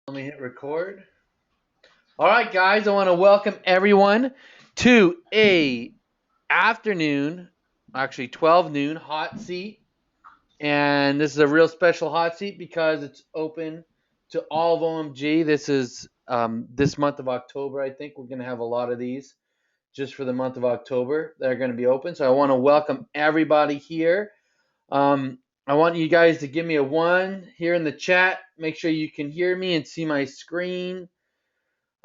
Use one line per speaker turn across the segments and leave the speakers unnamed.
Let me hit record. All right, guys, I want to welcome everyone to a afternoon, actually 12 noon hot seat. And this is a real special hot seat because it's open to all of OMG. This is this month of October. I think we're going to have a lot of these just for the month of October that are going to be open. So I want to welcome everybody here. I want you guys to give me a 1 here in the chat. Make sure you can hear me and see my screen.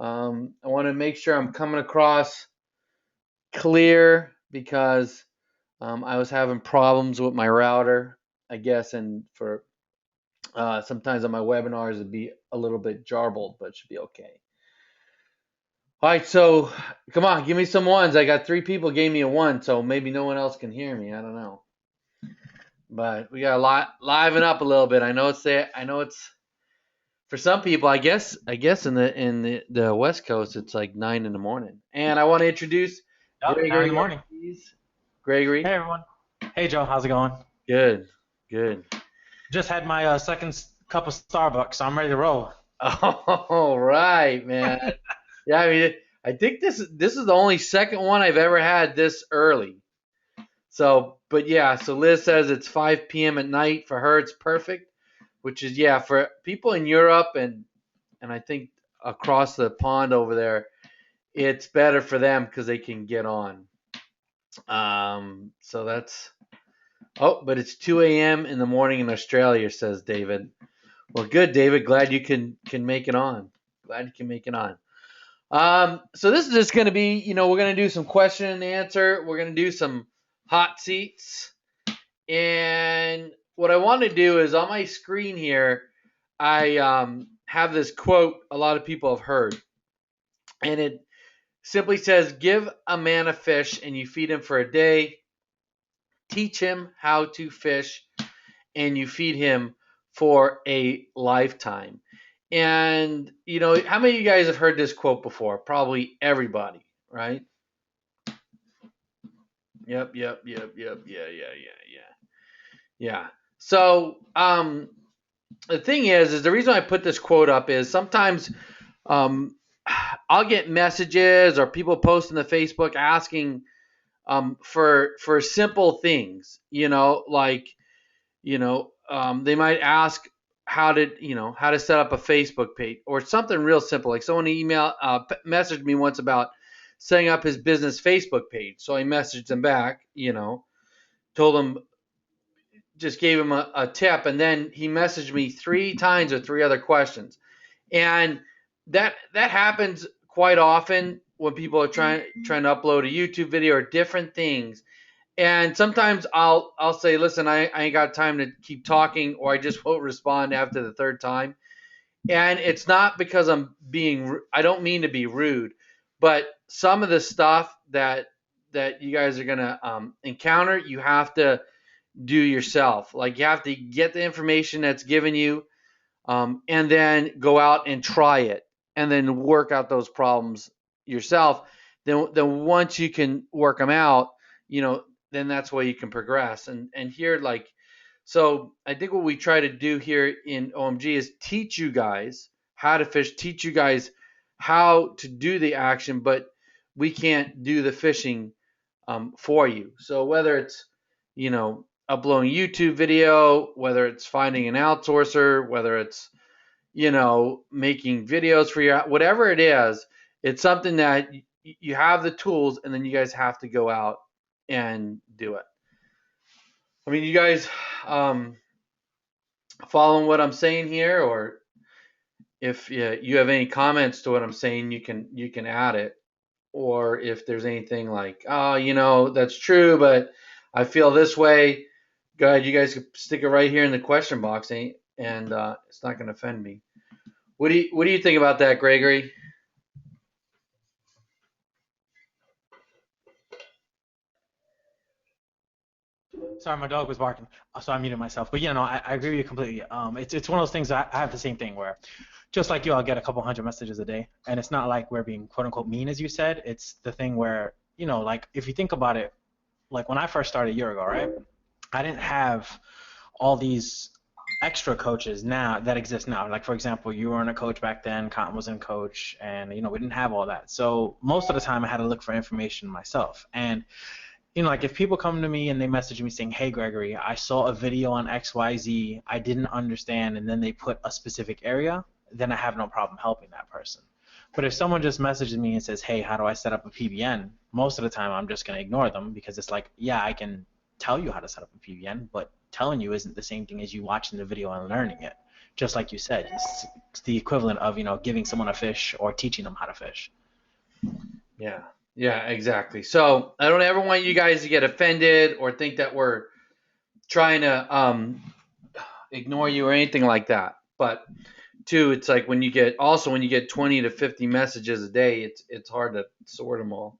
I want to make sure I'm coming across clear because I was having problems with my router, I guess, and for sometimes on my webinars it'd be a little bit jarbled, but it should be okay. All right, so come on, give me some ones. I got 3 people gave me a 1, so maybe no one else can hear me. I don't know. But we got to liven up a little bit. I know it's there. I know it's for some people. I guess in the West Coast it's like 9 in the morning. And I want to introduce
Yep, 9 in
Gregory
the morning.
Ortiz. Gregory,
Hey everyone. Hey Joe, how's it going?
good, good.
Just had my second cup of Starbucks, so I'm ready to roll.
All right, man. Yeah, I mean, I think this is the only second one I've ever had this early. So, but yeah, so Liz says it's 5 p.m. at night. For her, it's perfect, which is, yeah, for people in Europe and I think across the pond over there, it's better for them because they can get on. So that's, oh, but it's 2 a.m. in the morning in Australia, says David. Well, good, David. Glad you can make it on. Glad you can make it on. So this is just going to be, we're going to do some question and answer. We're going to do some hot seats. And what I want to do is on my screen here, I have this quote a lot of people have heard. And it simply says, give a man a fish and you feed him for a day. Teach him how to fish and you feed him for a lifetime. And, how many of you guys have heard this quote before? Probably everybody, right? Yep. Yeah. So, the thing is the reason I put this quote up is sometimes I'll get messages or people post in the Facebook asking for simple things, like they might ask how to set up a Facebook page or something real simple. Like someone messaged me once about setting up his business Facebook page. So I messaged him back, told him, just gave him a tip, and then he messaged me 3 times with 3 other questions. And that happens quite often when people are trying to upload a YouTube video or different things. And sometimes I'll say, listen, I ain't got time to keep talking, or I just won't respond after the 3rd time. And it's not because I don't mean to be rude, but some of the stuff that you guys are gonna encounter, you have to do yourself. Like you have to get the information that's given you, and then go out and try it, and then work out those problems yourself. Then once you can work them out, then that's where you can progress. And here, so I think what we try to do here in OMG is teach you guys how to fish, teach you guys how to do the action, but we can't do the fishing for you. So whether it's, uploading YouTube video, whether it's finding an outsourcer, whether it's, making videos for your, whatever it is, it's something that you have the tools, and then you guys have to go out and do it. I mean, you guys following what I'm saying here, or if you have any comments to what I'm saying, you can add it, or if there's anything like, oh, that's true, but I feel this way. Go ahead, you guys can stick it right here in the question box, and it's not going to offend me. What do you think about that, Gregory?
Sorry, my dog was barking, so I muted myself. But yeah, no, I agree with you completely. It's one of those things that I have the same thing where, just like you, I'll get a couple hundred messages a day, and it's not like we're being quote unquote mean, as you said. It's the thing where, like if you think about it, like when I first started a year ago, right? I didn't have all these extra coaches now that exist now. Like for example, you weren't a coach back then, Cotton wasn't a coach, and we didn't have all that. So most of the time I had to look for information myself. And like if people come to me and they message me saying, "Hey Gregory, I saw a video on XYZ, I didn't understand," and then they put a specific area, then I have no problem helping that person. But if someone just messages me and says, "Hey, how do I set up a PBN?" most of the time I'm just going to ignore them because it's like, yeah, I can tell you how to set up a PBN, but telling you isn't the same thing as you watching the video and learning it. Just like you said, it's the equivalent of, giving someone a fish or teaching them how to fish.
Yeah. Yeah, exactly. So I don't ever want you guys to get offended or think that we're trying to ignore you or anything like that. But two, it's like when you get 20 to 50 messages a day, it's hard to sort them all.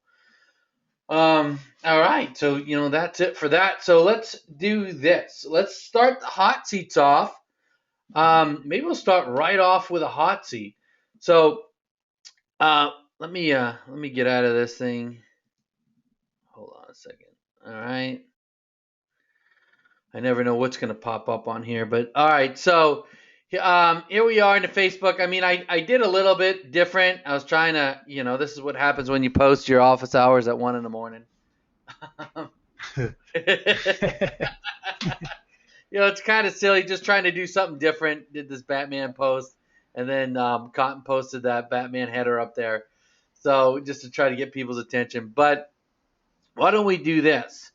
All right, so that's it for that. So let's do this. Let's start the hot seats off. Maybe we'll start right off with a hot seat. So let me get out of this thing. Hold on a second. All right. I never know what's going to pop up on here, but all right. So here we are in the Facebook. I mean, I did a little bit different. I was trying to, this is what happens when you post your office hours at 1 a.m. It's kind of silly, just trying to do something different. Did this Batman post, and then Cotton posted that Batman header up there. So just to try to get people's attention. But why don't we do this?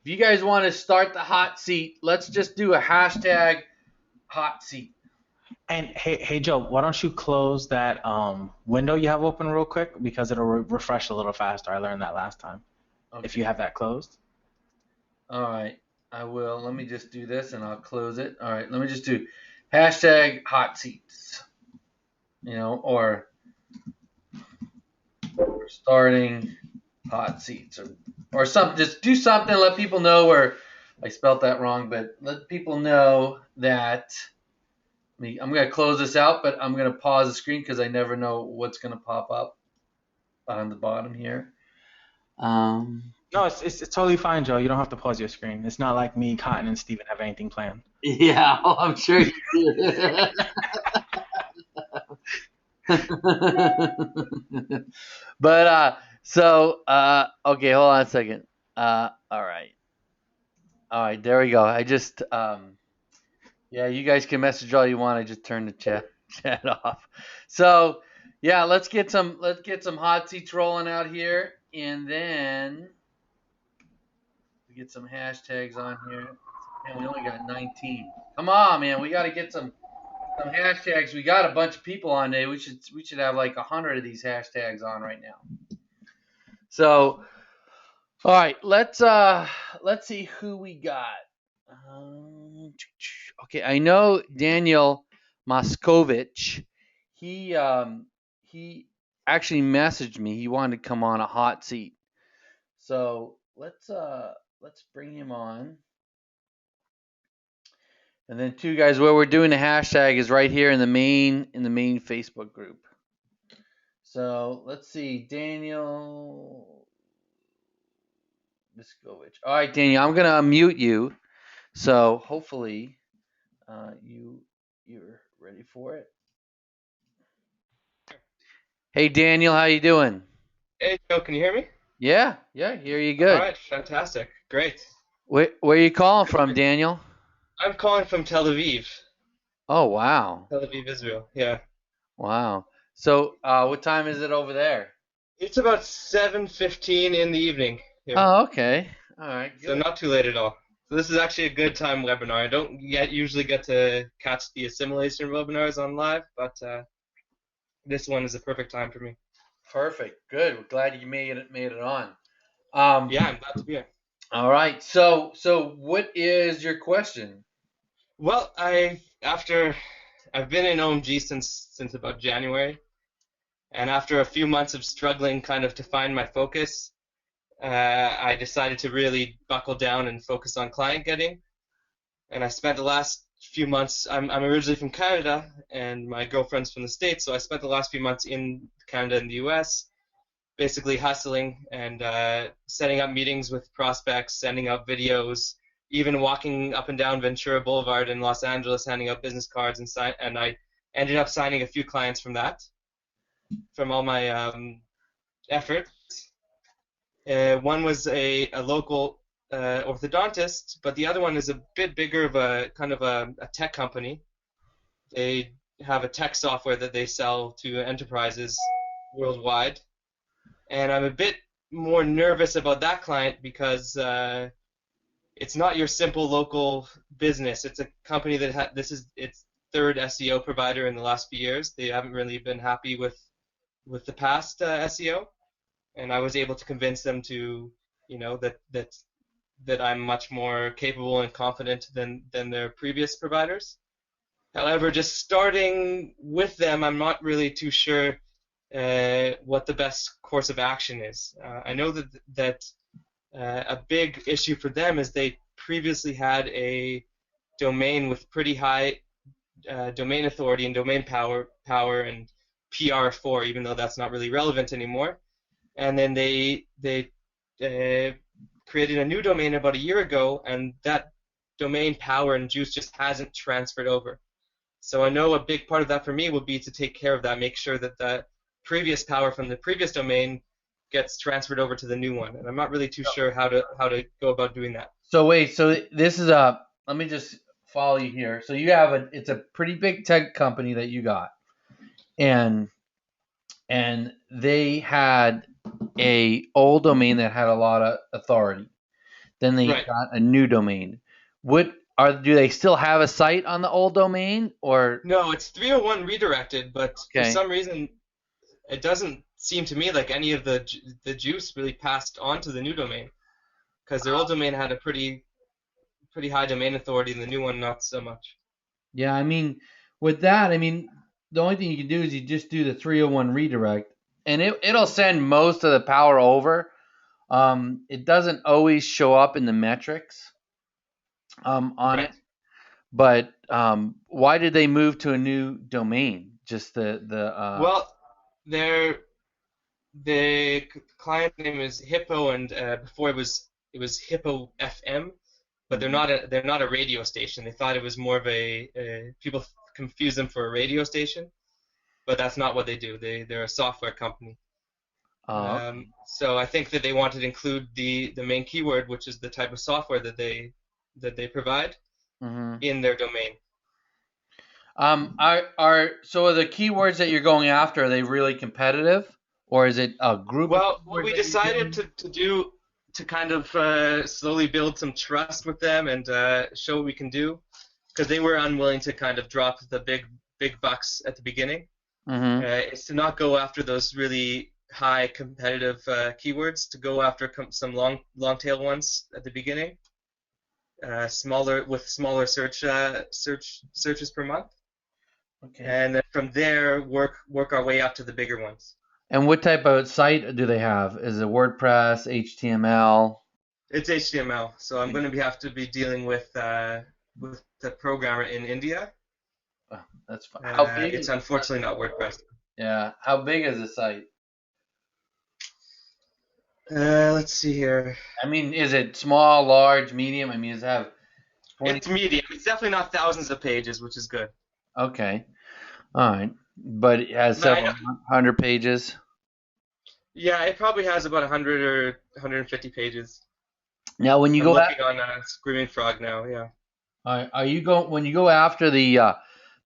If you guys want to start the hot seat, let's just do a hashtag hot seat.
And hey Joe, why don't you close that window you have open real quick because it'll refresh a little faster. I learned that last time. Okay. If you have that closed.
All right, I will. Let me just do this and I'll close it. All right, let me just do hashtag hot seats. Or we're starting hot seats or something. Just do something. Let people know where I spelt that wrong, but let people know that. I'm going to close this out, but I'm going to pause the screen because I never know what's going to pop up on the bottom here.
No, it's totally fine, Joe. You don't have to pause your screen. It's not like me, Cotton, and Steven have anything planned.
Yeah, I'm sure you do. But okay, hold on a second. All right, there we go. I just yeah, you guys can message all you want. I just turned the chat off. So yeah, let's get some hot seats rolling out here, and then we get some hashtags on here. And we only got 19. Come on, man, we got to get some hashtags. We got a bunch of people on today. We should have like 100 of these hashtags on right now. So, all right, let's see who we got. Okay, I know Daniel Moskovich. He actually messaged me. He wanted to come on a hot seat. So let's bring him on. And then two guys, where we're doing the hashtag is right here in the main Facebook group. So let's see, Daniel Miskovich. All right, Daniel, I'm gonna unmute you. So hopefully you're ready for it. Hey Daniel, how you doing?
Hey Joe, can you hear me?
Yeah, hear you good.
All right, fantastic, great.
Where are you calling from, Daniel?
I'm calling from Tel Aviv.
Oh wow.
Tel Aviv, Israel. Yeah.
Wow. So what time is it over there?
It's about 7:15 in the evening here.
Oh, okay. All right. Good.
So not too late at all. So this is actually a good time webinar. I don't usually get to catch the assimilation webinars on live, but this one is a perfect time for me.
Perfect. Good. We're glad you made it on.
Yeah, I'm glad to be here.
All right. So what is your question?
Well, I've been in OMG since about January, and after a few months of struggling kind of to find my focus, I decided to really buckle down and focus on client getting. And I spent the last few months, I'm originally from Canada, and my girlfriend's from the States, so I spent the last few months in Canada and the US, basically hustling and setting up meetings with prospects, sending out videos, even walking up and down Ventura Boulevard in Los Angeles, handing out business cards and I ended up signing a few clients from that, from all my effort. One was a local orthodontist, but the other one is a bit bigger of a kind of a tech company. They have a tech software that they sell to enterprises worldwide, and I'm a bit more nervous about that client because it's not your simple local business. It's a company that this is its third SEO provider in the last few years. They haven't really been happy with the past SEO, and I was able to convince them to, that I'm much more capable and confident than their previous providers. However, just starting with them, I'm not really too sure what the best course of action is. I know that a big issue for them is they previously had a domain with pretty high domain authority and domain power and PR4, even though that's not really relevant anymore. And then they created a new domain about a year ago, and that domain power and juice just hasn't transferred over. So I know a big part of that for me would be to take care of that, make sure that the previous power from the previous domain gets transferred over to the new one. And I'm not really too sure how to go about doing that.
So wait, so this is let me just follow you here. So you have it's a pretty big tech company that you got, and they had a old domain that had a lot of authority. Then they
Right.
got a new domain. Do they still have a site on the old domain, or?
No, it's 301 redirected, but for
Okay.
some reason it doesn't seem to me like any of the juice really passed on to the new domain, because their old domain had a pretty high domain authority and the new one not so much.
Yeah, I mean, with that, I mean, the only thing you can do is you just do the 301 redirect, and it'll send most of the power over. It doesn't always show up in the metrics on
Right.
it, but why did they move to a new domain? Just
Well, the client name is Hippo, and before it was Hippo FM, but they're not a radio station. They thought it was more of people confuse them for a radio station, but that's not what they do. They're a software company. So I think that they wanted to include the main keyword, which is the type of software that they provide, in their domain.
So the keywords that you're going after, are they really competitive, or is it a group?
Well, what we decided to do to kind of slowly build some trust with them and show what we can do, because they were unwilling to kind of drop the big bucks at the beginning, is to not go after those really high competitive keywords, to go after some long tail ones at the beginning, smaller searches per month.
Okay.
And then from there work our way up to the bigger ones.
And what type of site do they have? Is it WordPress, HTML?
It's HTML, so I'm going to have to be dealing with the programmer in India.
Oh, that's fine. How big?
It's unfortunately not WordPress.
Yeah. How big is the site?
Let's see here.
I mean, is it small, large, medium? I mean, does it have 20?
It's medium. It's definitely not thousands of pages, which is good.
Okay. All right. But it has several hundred pages.
Yeah, it probably has about 100 or 150 pages.
Now, when you
I'm
go
looking on Screaming Frog now, yeah.
When you go after the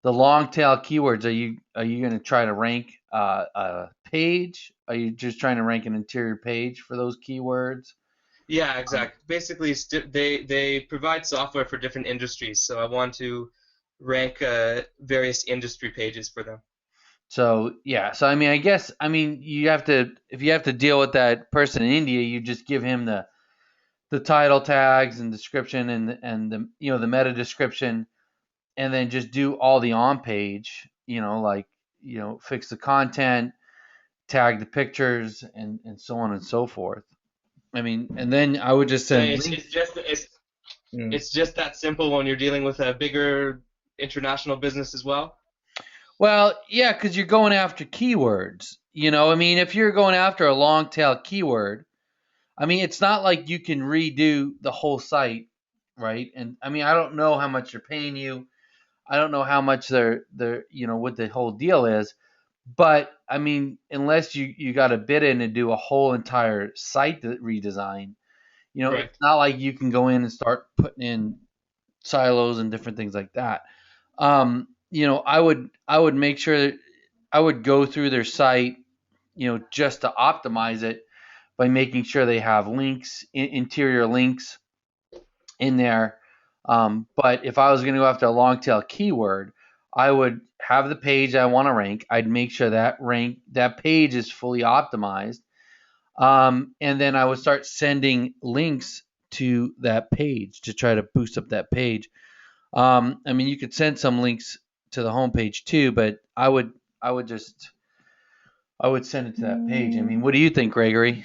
long tail keywords, are you going to try to rank a page? Are you just trying to rank an interior page for those keywords?
Yeah, exactly. Basically, they provide software for different industries, so I want to rank various industry pages for them.
So yeah, so I mean, I guess you have to, if you have to deal with that person in India, you just give him the title tags and description and the the meta description, and then just do all the on page, fix the content, tag the pictures, and so on and so forth. I mean, and then I would just say
it's just that simple when you're dealing with a bigger international business as well.
Well, yeah, because you're going after keywords. I mean, if you're going after a long tail keyword, I mean, it's not like you can redo the whole site right? And I mean, I don't know how much they're paying you. I don't know how much they're what the whole deal is. But I mean, unless you got to bid in and do a whole entire site redesign,
Right.
it's not like you can go in and start putting in silos and different things like that. I would make sure that I would go through their site, just to optimize it by making sure they have links, interior links in there. But if I was going to go after a long tail keyword, I would have the page I want to rank. I'd make sure that page is fully optimized. And then I would start sending links to that page to try to boost up that page. I mean, you could send some links to the homepage too, but I would send it to that page. I mean, what do you think, Gregory?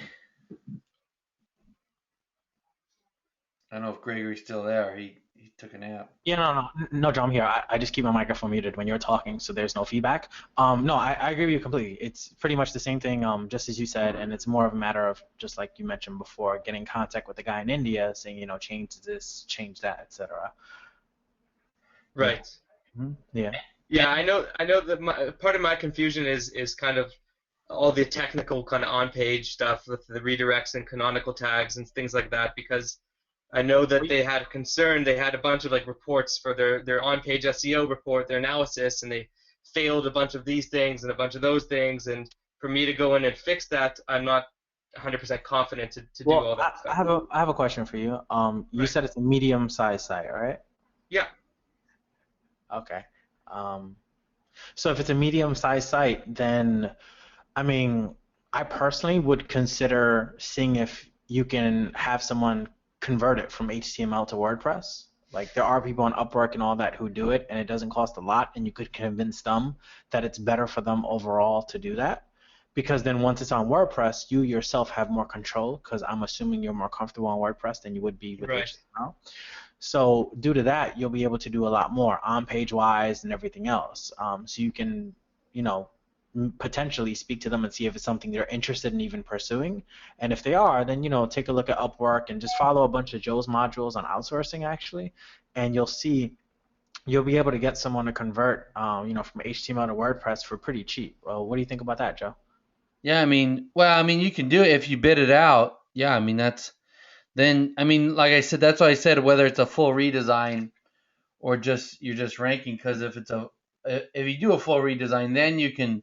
I don't know if Gregory's still there. He took a nap.
Yeah, no, John, I'm here. I just keep my microphone muted when you're talking, so there's no feedback. No, I agree with you completely. It's pretty much the same thing, just as you said, and it's more of a matter of, just like you mentioned before, getting in contact with the guy in India, saying, change this, change that, etc.
Right.
Yeah.
Yeah, I know that part of my confusion is kind of all the technical kind of on-page stuff with the redirects and canonical tags and things like that, because I know that they had a concern. They had a bunch of like reports for their on-page SEO report, their analysis, and they failed a bunch of these things and a bunch of those things. And for me to go in and fix that, I'm not 100% confident to do all that stuff.
I have a question for you. You
Right.
said it's a medium-sized site, right?
Yeah.
Okay. So if it's a medium-sized site, then I mean, I personally would consider seeing if you can have someone convert it from HTML to WordPress. Like there are people on Upwork and all that who do it, and it doesn't cost a lot, and you could convince them that it's better for them overall to do that. Because then once it's on WordPress, you yourself have more control, because I'm assuming you're more comfortable on WordPress than you would be with
Right.
HTML. So due to that, you'll be able to do a lot more on page wise and everything else. So you can, potentially speak to them and see if it's something they're interested in even pursuing. And if they are, then take a look at Upwork and just follow a bunch of Joe's modules on outsourcing actually, and you'll be able to get someone to convert, from HTML to WordPress for pretty cheap. Well, what do you think about that, Joe?
Yeah, I mean, you can do it if you bid it out. Yeah, I mean, like I said, that's why I said whether it's a full redesign or you're just ranking, because if you do a full redesign, then you can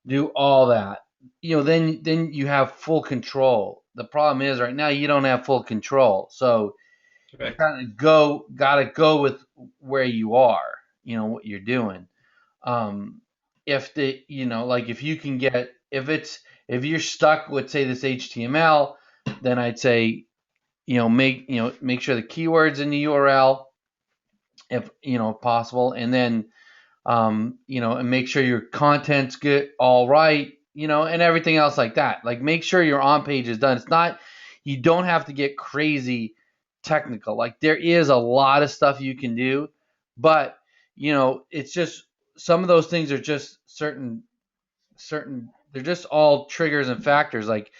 do all that. Then you have full control. The problem is right now you don't have full control, so you
Right.
kind of gotta go with where you are. What you're doing. If like if you can get if you're stuck with say this HTML, then I'd say make sure the keywords in the URL if possible, and then and make sure your content's good, all right, and everything else like that. Like make sure your on page is done. It's not, you don't have to get crazy technical. Like there is a lot of stuff you can do, but it's just some of those things are just certain they're just all triggers and factors. Like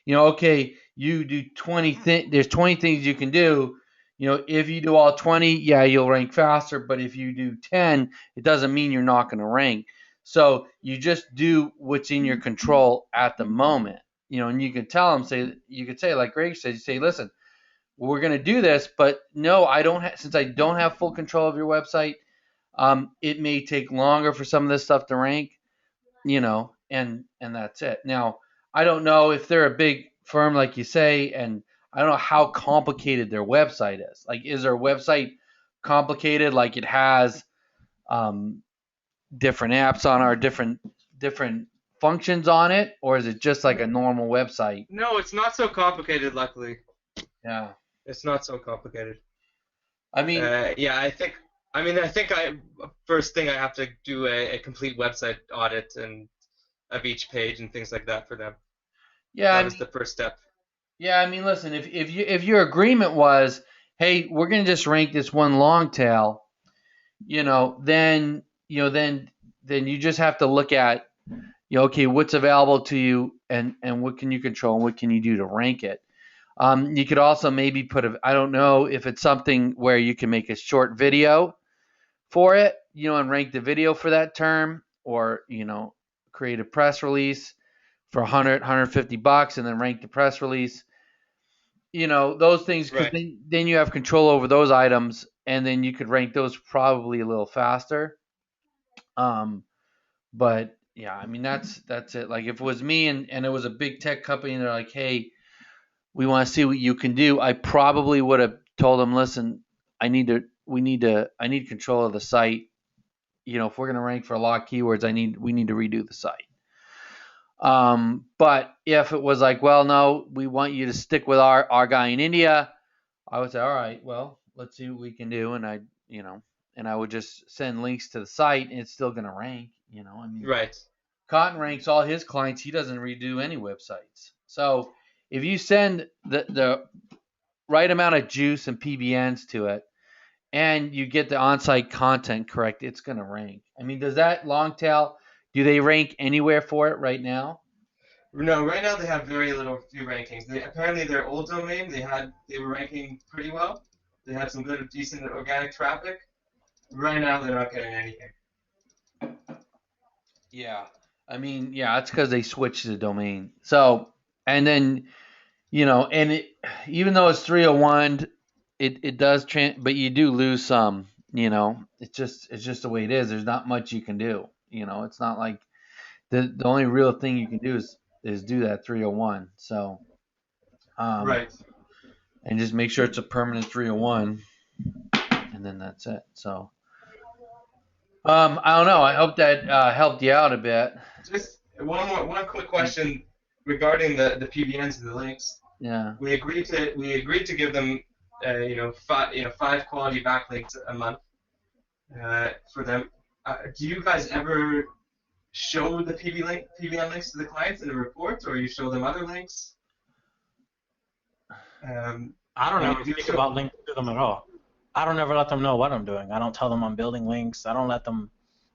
okay, you do 20 there's 20 things you can do. If you do all 20, yeah, you'll rank faster, but if you do 10, it doesn't mean you're not going to rank. So you just do what's in your control at the moment. And you can tell them, you could say like Greg said, you say, listen, we're going to do this, but no, I don't since I don't have full control of your website, it may take longer for some of this stuff to rank, and that's it. Now, I don't know if they're a big firm like you say, and I don't know how complicated their website is. Like, is their website complicated? Like it has different apps on our different functions on it, or is it just like a normal website?
No, it's not so complicated. Luckily,
Yeah.
it's not so complicated.
I mean,
Yeah, I think first thing I have to do a complete website audit and of each page and things like that for them.
yeah,
That was the first step.
yeah. I mean, listen, if your agreement was, hey, we're gonna just rank this one long tail, then then you just have to look at, okay, what's available to you, and what can you control and what can you do to rank it. You could also maybe put I don't know if it's something where you can make a short video for it, and rank the video for that term, or, create a press release for 100, $150 and then rank the press release. Those things, because
Right.
then you have control over those items, and then you could rank those probably a little faster. Um, but yeah, I mean that's it. Like if it was me and it was a big tech company and they're like, hey, we want to see what you can do, I probably would have told them, listen, I need control of the site. If we're gonna rank for a lot of keywords, we need to redo the site. But if it was like, well, no, we want you to stick with our guy in India, I would say, all right, well, let's see what we can do, and I would just send links to the site, and it's still gonna rank. I mean,
Right.
Cotton ranks all his clients. He doesn't redo any websites. So if you send the right amount of juice and PBNs to it, and you get the on-site content correct, it's going to rank. I mean, does that long tail, do they rank anywhere for it right now?
No, right now they have very few rankings. Apparently their old domain they were ranking pretty well. They had some good decent organic traffic. Right now they're not getting anything.
Yeah. I mean, yeah, that's because they switched the domain. So, and then, even though it's 301, it does, but you do lose some, it's just the way it is. There's not much you can do. It's not like the only real thing you can do is do that 301. So,
Right.
and just make sure it's a permanent 301, and then that's it. So, I don't know. I hope that helped you out a bit.
Just one quick question regarding the PBNs and the links.
Yeah.
We agreed to give them five quality backlinks a month for them. Do you guys ever show the PBN links to the clients in the reports, or you show them other links?
I don't ever think about links to them at all. I don't ever let them know what I'm doing. I don't tell them I'm building links. I don't let them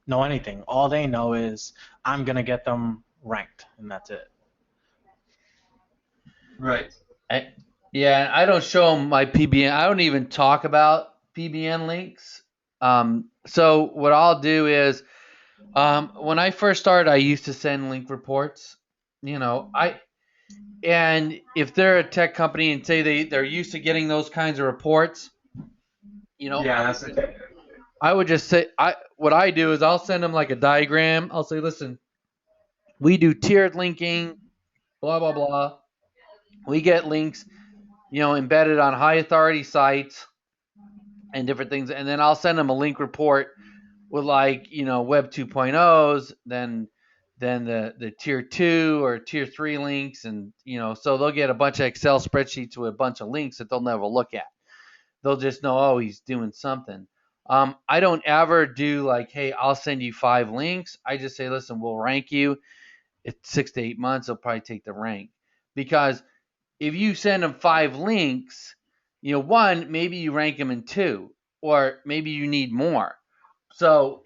know anything. All they know is I'm going to get them ranked, and that's it.
Right.
Yeah, I don't show them my PBN. I don't even talk about PBN links. So what I'll do is, when I first started, I used to send link reports. And if they're a tech company and say they're used to getting those kinds of reports,
Yeah, that's it.
I would just say, what I do is I'll send them like a diagram. I'll say, listen, we do tiered linking, blah blah blah. We get links, embedded on high authority sites and different things, and then I'll send them a link report with Web 2.0s, then the tier 2 or tier 3 links, and so they'll get a bunch of Excel spreadsheets with a bunch of links that they'll never look at. They'll just know, oh, he's doing something. I don't ever do like, hey, I'll send you 5 links. I just say, listen, we'll rank you. It's 6 to 8 months. They'll probably take the rank, because if you send them 5 links, one, maybe you rank them in 2, or maybe you need more. So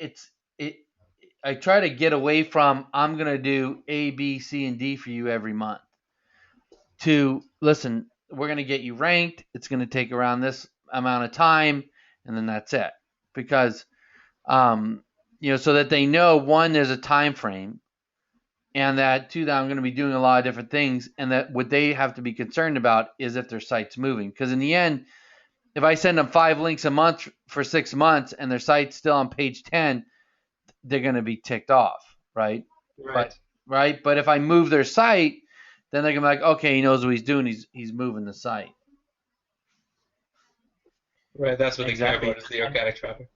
I try to get away from, I'm gonna do A, B, C, and D for you every month, to, listen, we're gonna get you ranked. It's gonna take around this amount of time, and then that's it. Because so that they know, one, there's a time frame, and that, two, that I'm going to be doing a lot of different things, and that what they have to be concerned about is if their site's moving. Because in the end, if I send them 5 links a month for 6 months and their site's still on page 10, they're going to be ticked off, right?
Right.
But if I move their site, then they're going to be like, okay, he knows what he's doing. He's moving the site.
Right. That's what
Exactly.
they care about, is the organic traffic.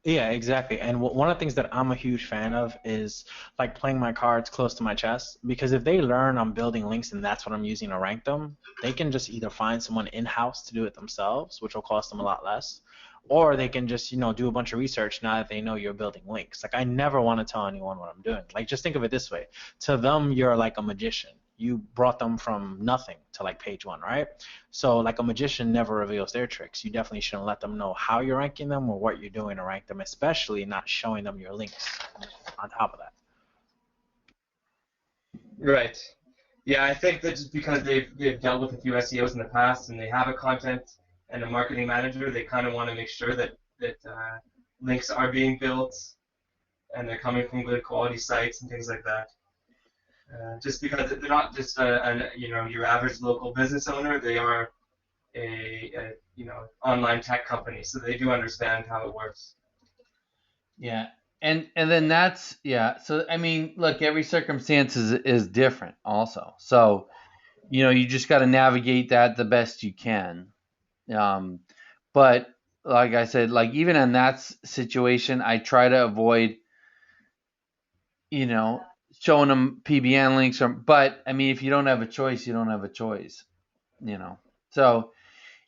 Yeah, exactly. And one of the things that I'm a huge fan of is like playing my cards close to my chest, because if they learn I'm building links and that's what I'm using to rank them, they can just either find someone in-house to do it themselves, which will cost them a lot less, or they can just, do a bunch of research now that they know you're building links. Like, I never want to tell anyone what I'm doing. Like, just think of it this way. To them, you're like a magician. You brought them from nothing to like page 1, right? So like a magician never reveals their tricks. You definitely shouldn't let them know how you're ranking them or what you're doing to rank them, especially not showing them your links on top of that.
Right. Yeah, I think that just because they've dealt with a few SEOs in the past and they have a content and a marketing manager, they kind of want to make sure that links are being built and they're coming from good quality sites and things like that. Just because they're not just your average local business owner, they are a online tech company, so they do understand how it works.
Yeah. And then that's yeah. So I mean, look, every circumstance is different also. So, you just got to navigate that the best you can. Um, but like I said, like even in that situation, I try to avoid, you know, showing them PBN links but I mean, if you don't have a choice, you don't have a choice. So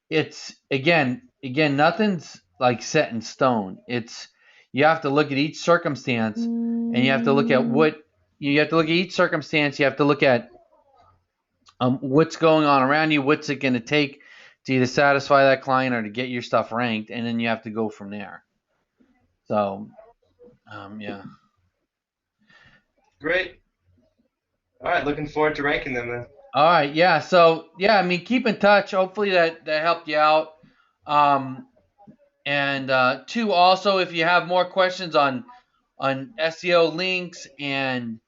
it's again, nothing's like set in stone. It's you have to look at each circumstance, and you have to look at each circumstance. You have to look at what's going on around you, what's it going to take to either satisfy that client or to get your stuff ranked, and then you have to go from there. So, yeah.
Great. All right, looking forward to ranking them then.
All right, yeah. So, yeah, I mean, keep in touch. Hopefully that helped you out. And two, also, if you have more questions on SEO links and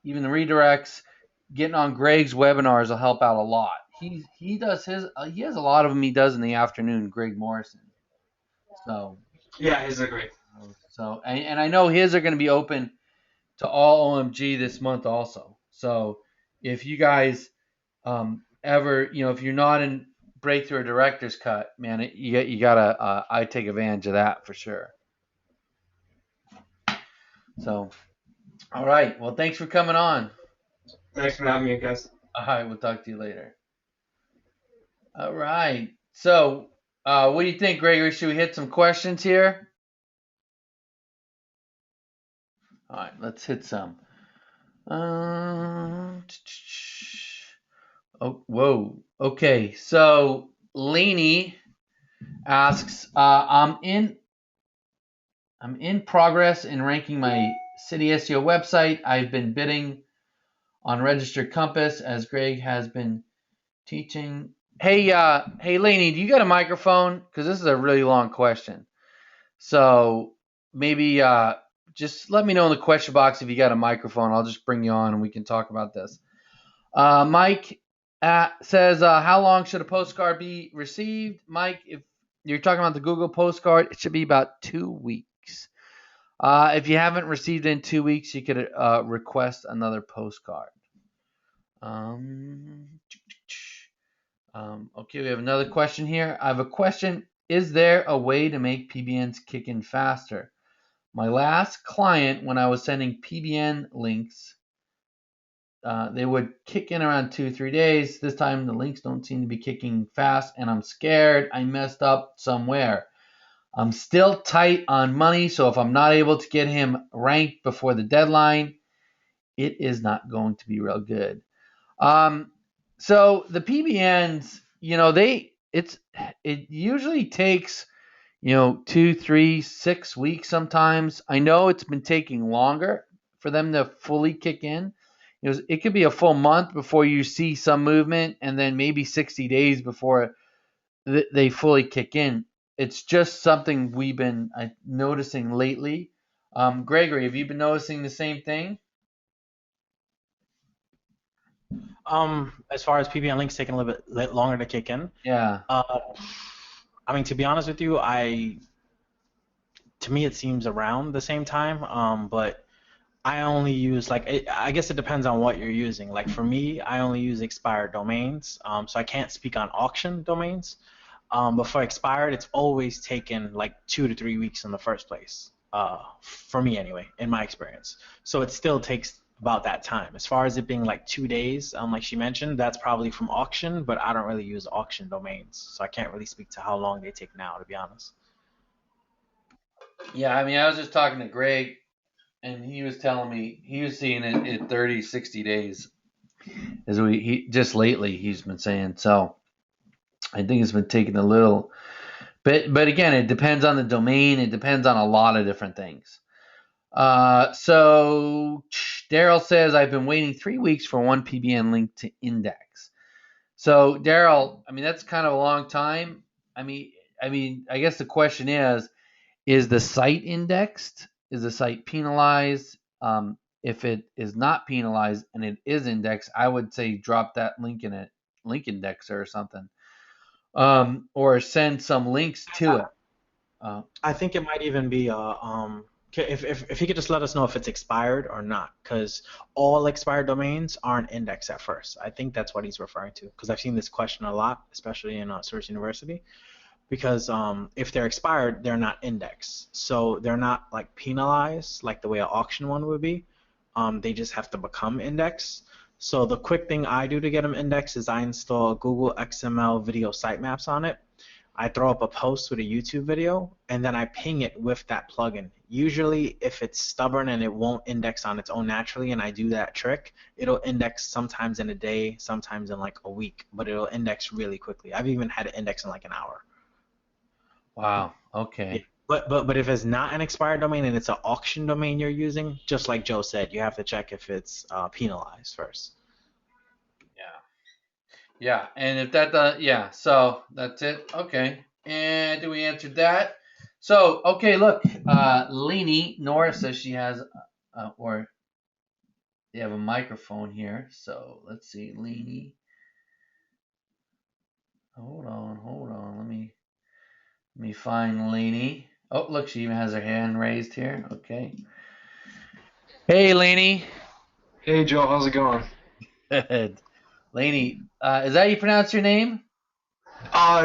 even the redirects, getting on Greg's webinars will help out a lot. He does he has a lot of them he does in the afternoon. Greg Morrison. So
Yeah, his are great.
And I know his are going to be open to all OMG this month also. So if you guys ever, if you're not in Breakthrough or Director's Cut, man, you gotta I take advantage of that for sure. So, all right. Well, thanks for coming on.
Thanks for having me, guys.
All right, we'll talk to you later. All right. So, what do you think, Gregory? Should we hit some questions here? All right, let's hit some. Oh, whoa. Okay, so Laney asks, I'm in progress in ranking my city SEO website. I've been bidding on Registered Compass as Greg has been teaching. Hey, Laney, do you got a microphone? Because this is a really long question. So maybe just let me know in the question box if you got a microphone. I'll just bring you on and we can talk about this. Mike says, how long should a postcard be received? Mike, if you're talking about the Google postcard, it should be about 2 weeks. If you haven't received it in 2 weeks, you could request another postcard. Okay, we have another question here. I have a question. Is there a way to make PBNs kick in faster? My last client, when I was sending PBN links, they would kick in around 2-3 days. This time the links don't seem to be kicking fast, and I'm scared I messed up somewhere. I'm still tight on money, so if I'm not able to get him ranked before the deadline, it is not going to be real good. So the PBNs, it usually takes 2, 3, 6 weeks sometimes. I know it's been taking longer for them to fully kick in. It could be a full month before you see some movement, and then maybe 60 days before they fully kick in. It's just something we've been noticing lately. Gregory, have you been noticing the same thing?
As far as PBN links taking a little bit longer to kick in.
Yeah.
I mean, to be honest with you, to me it seems around the same time. But I only use I guess it depends on what you're using. Like for me, I only use expired domains. So I can't speak on auction domains. But for expired, it's always taken like 2 to 3 weeks in the first place. For me anyway, in my experience. So it still takes about that time. As far as it being like 2 days, like she mentioned, that's probably from auction, but I don't really use auction domains, so I can't really speak to how long they take now, to be honest.
Yeah, I mean, I was just talking to Greg, and he was telling me he was seeing it at 30, 60 days. He just lately he's been saying. So I think it's been taking a little bit, but again, it depends on the domain. It depends on a lot of different things. So Daryl says I've been waiting 3 weeks for one PBN link to index. So Daryl, I mean that's kind of a long time. I guess the question is the site indexed? Is the site penalized? If it is not penalized and it is indexed, I would say drop that link in a link indexer or something, or send some links to it.
I think it might even be if you could just let us know if it's expired or not, because all expired domains aren't indexed at first. I think that's what he's referring to, because I've seen this question a lot, especially in Source University, because if they're expired, they're not indexed, so they're not like penalized like the way an auction one would be. They just have to become indexed. So the quick thing I do to get them indexed is I install Google XML video sitemaps on it. I throw up a post with a YouTube video, and then I ping it with that plugin. Usually, if it's stubborn and it won't index on its own naturally, and I do that trick, it'll index sometimes in a day, sometimes in like a week, but it'll index really quickly. I've even had it index in like an hour.
Wow. Okay.
Yeah. But if it's not an expired domain and it's an auction domain you're using, just like Joe said, you have to check if it's penalized first.
Yeah, and if that yeah, so that's it. Okay, and we answered that? So okay, look, Lainey Nora says she has, or they have a microphone here. So let's see, Lainey. Hold on. Let me find Lainey. Oh, look, she even has her hand raised here. Okay. Hey, Lainey.
Hey Joe, how's it going?
Good. Lainey, is that how you pronounce your name?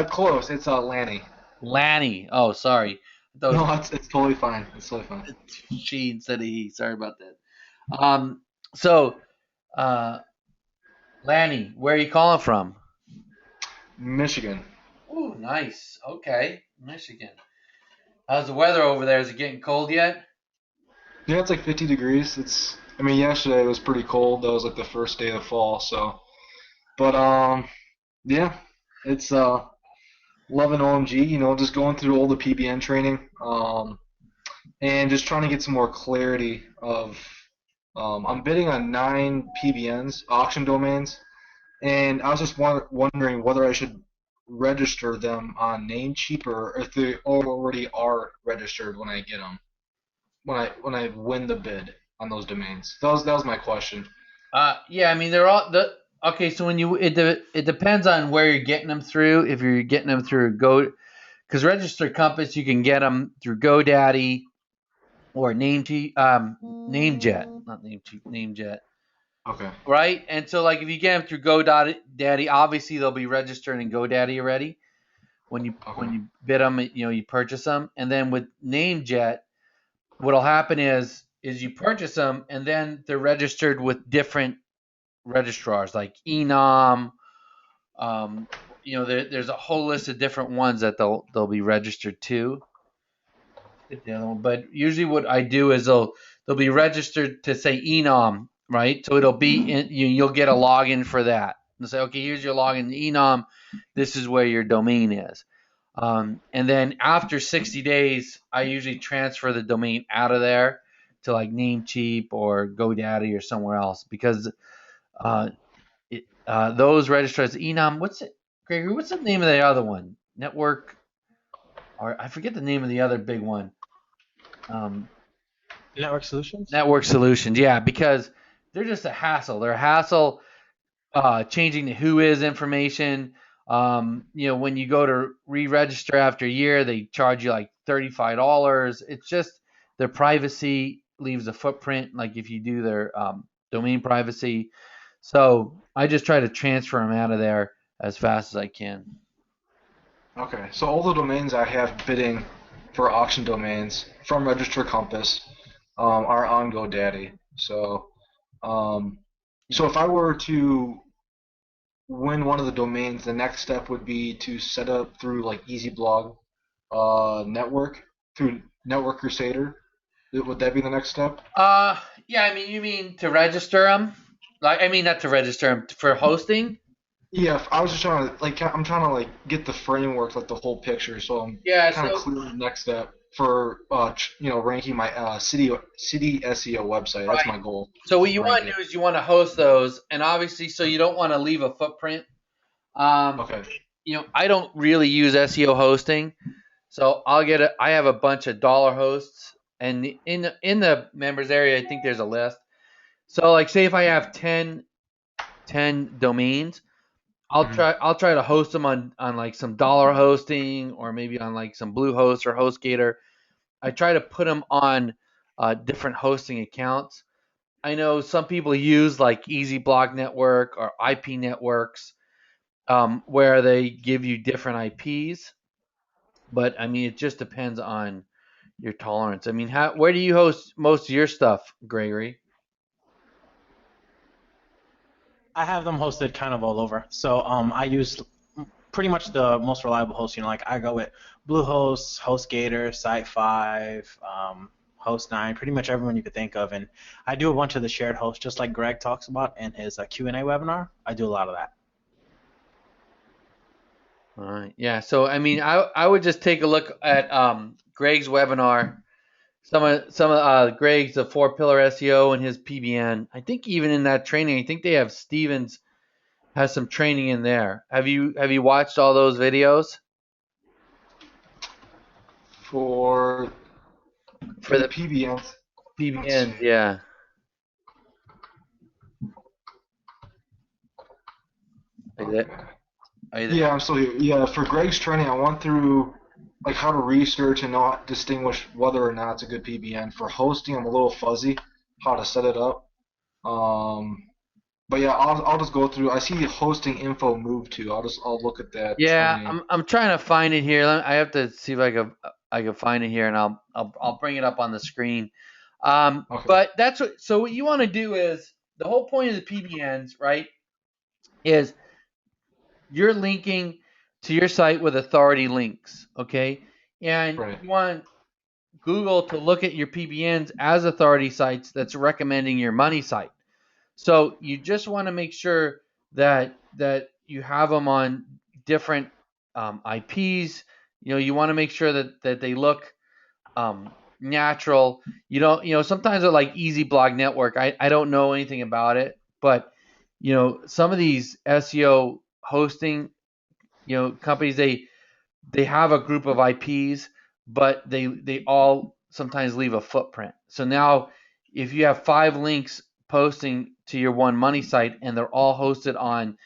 Close. It's Lanny.
Lanny. Oh, sorry.
No, it's totally fine. It's totally fine.
She instead of he. Sorry about that. So, Lanny, where are you calling from?
Michigan.
Oh, nice. Okay, Michigan. How's the weather over there? Is it getting cold yet?
Yeah, it's like 50 degrees. I mean, yesterday it was pretty cold. That was like the first day of fall, so. But yeah, it's loving OMG. Just going through all the PBN training, and just trying to get some more clarity of. I'm bidding on 9 PBNs, auction domains, and I was just wondering whether I should register them on Namecheap or if they already are registered when I get them, when I win the bid on those domains. That was my question.
Yeah. I mean, they're all the okay. So when it depends on where you're getting them through. If you're getting them through because Register Compass, you can get them through GoDaddy or Namecheap, Namejet, not Namecheap, Namejet.
Okay.
Right? And so, like, if you get them through GoDaddy, obviously they'll be registered in GoDaddy already. When you bid them, you purchase them, and then with Namejet, what'll happen is you purchase them, and then they're registered with different registrars like Enom. There's a whole list of different ones that they'll be registered to. But usually, what I do is they'll be registered to say Enom, right? So it'll be you'll get a login for that. They'll say, okay, here's your login to Enom. This is where your domain is. And then after 60 days, I usually transfer the domain out of there to like Namecheap or GoDaddy or somewhere else because those registrars, Enom, Gregory, what's the name of the other one? Network, or I forget the name of the other big one.
Network Solutions?
Network Solutions, yeah, because they're just a hassle. They're a hassle changing the whois information. When you go to re-register after a year, they charge you like $35. It's just their privacy leaves a footprint, like if you do their domain privacy. So I just try to transfer them out of there as fast as I can.
Okay, so all the domains I have bidding for auction domains from Register Compass are on GoDaddy. So, so if I were to win one of the domains, the next step would be to set up through like EasyBlog network through Network Crusader. Would that be the next step?
Yeah. I mean, you mean to register them? Not to register them for hosting.
Yeah, I was just trying to I'm trying to get the framework, like the whole picture, so I'm kind of clear on the next step. for ranking my city SEO website. That's
Right.
my goal.
So what you
Rank
want to
it.
do is you want to host those, and obviously, so you don't want to leave a footprint. Um,
Okay.
I don't really use SEO hosting, so I have a bunch of dollar hosts, and in the members area, I think there's a list. So like, say if I have 10 domains,
Mhm.
I'll try to host them on like some dollar hosting or maybe on like some Bluehost or HostGator. I try to put them on different hosting accounts. I know some people use like Easy Block Network or IP networks, where they give you different IPs. But I mean, it just depends on your tolerance. I mean, where do you host most of your stuff, Gregory?
I have them hosted kind of all over. So I use pretty much the most reliable host. Like I go with Bluehost, HostGator, Site5, Host9, pretty much everyone you could think of. And I do a bunch of the shared hosts, just like Greg talks about in his Q&A webinar. I do a lot of that.
All right. Yeah. So I mean, I would just take a look at Greg's webinar. Some of Greg's the 4 pillar SEO and his PBN. I think even in that training, I think they have Stevens has some training in there. Have you watched all those videos
For
for
the
the
PBNs. Let's see.
PBNs? Yeah. Are you
Okay.
there? Are you
Yeah,
there?
I'm still here. Yeah, for Greg's training, I went through like how to research and not distinguish whether or not it's a good PBN. For hosting, I'm a little fuzzy how to set it up. Um, but yeah, I'll just go through. I see hosting info move to. I'll look at that
Yeah,
training.
I'm trying to find it here. I have to see if I can find it here, and I'll bring it up on the screen.
Okay.
But that's what. So what you want to do is the whole point of the PBNs, right? Is you're linking to your site with authority links, okay? And
Right.
you want Google to look at your PBNs as authority sites that's recommending your money site. So you just want to make sure that you have them on different IPs. You want to make sure that they look natural. You don't, sometimes they're like Easy Blog Network. I don't know anything about it, but some of these SEO hosting, companies, they have a group of IPs, but they all sometimes leave a footprint. So now, if you have 5 links posting to your one money site and they're all hosted on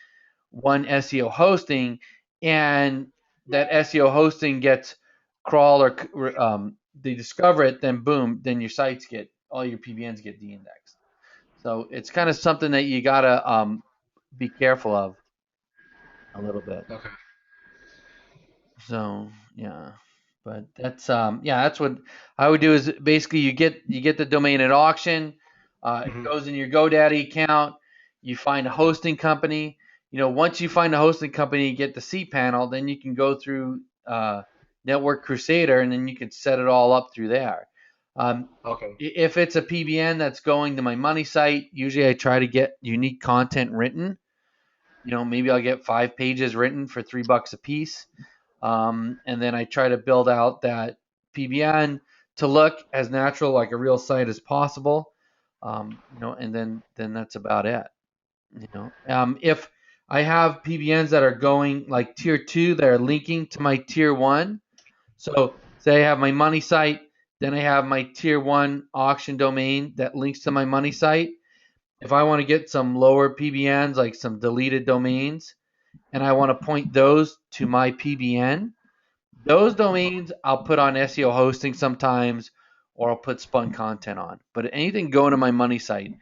one SEO hosting, and that SEO hosting gets crawled or they discover it, then boom, then all your PBNs get de-indexed. So it's kind of something that you gotta be careful of a little bit.
Okay.
So yeah, but that's what I would do is basically you get the domain at auction. It
Hmm.
goes in your GoDaddy account. You find a hosting company. Once you find a hosting company, you get the cPanel. Then you can go through Network Crusader, and then you can set it all up through there.
Okay.
If it's a PBN that's going to my money site, usually I try to get unique content written. Maybe I'll get 5 pages written for $3 a piece. And then I try to build out that PBN to look as natural, like a real site as possible. And then that's about it. If I have PBNs that are going like tier 2 that are linking to my tier 1, so say I have my money site, then I have my tier 1 auction domain that links to my money site. If I want to get some lower PBNs, like some deleted domains, and I want to point those to my PBN, those domains I'll put on SEO hosting sometimes, or I'll put spun content on. But anything going to my money site,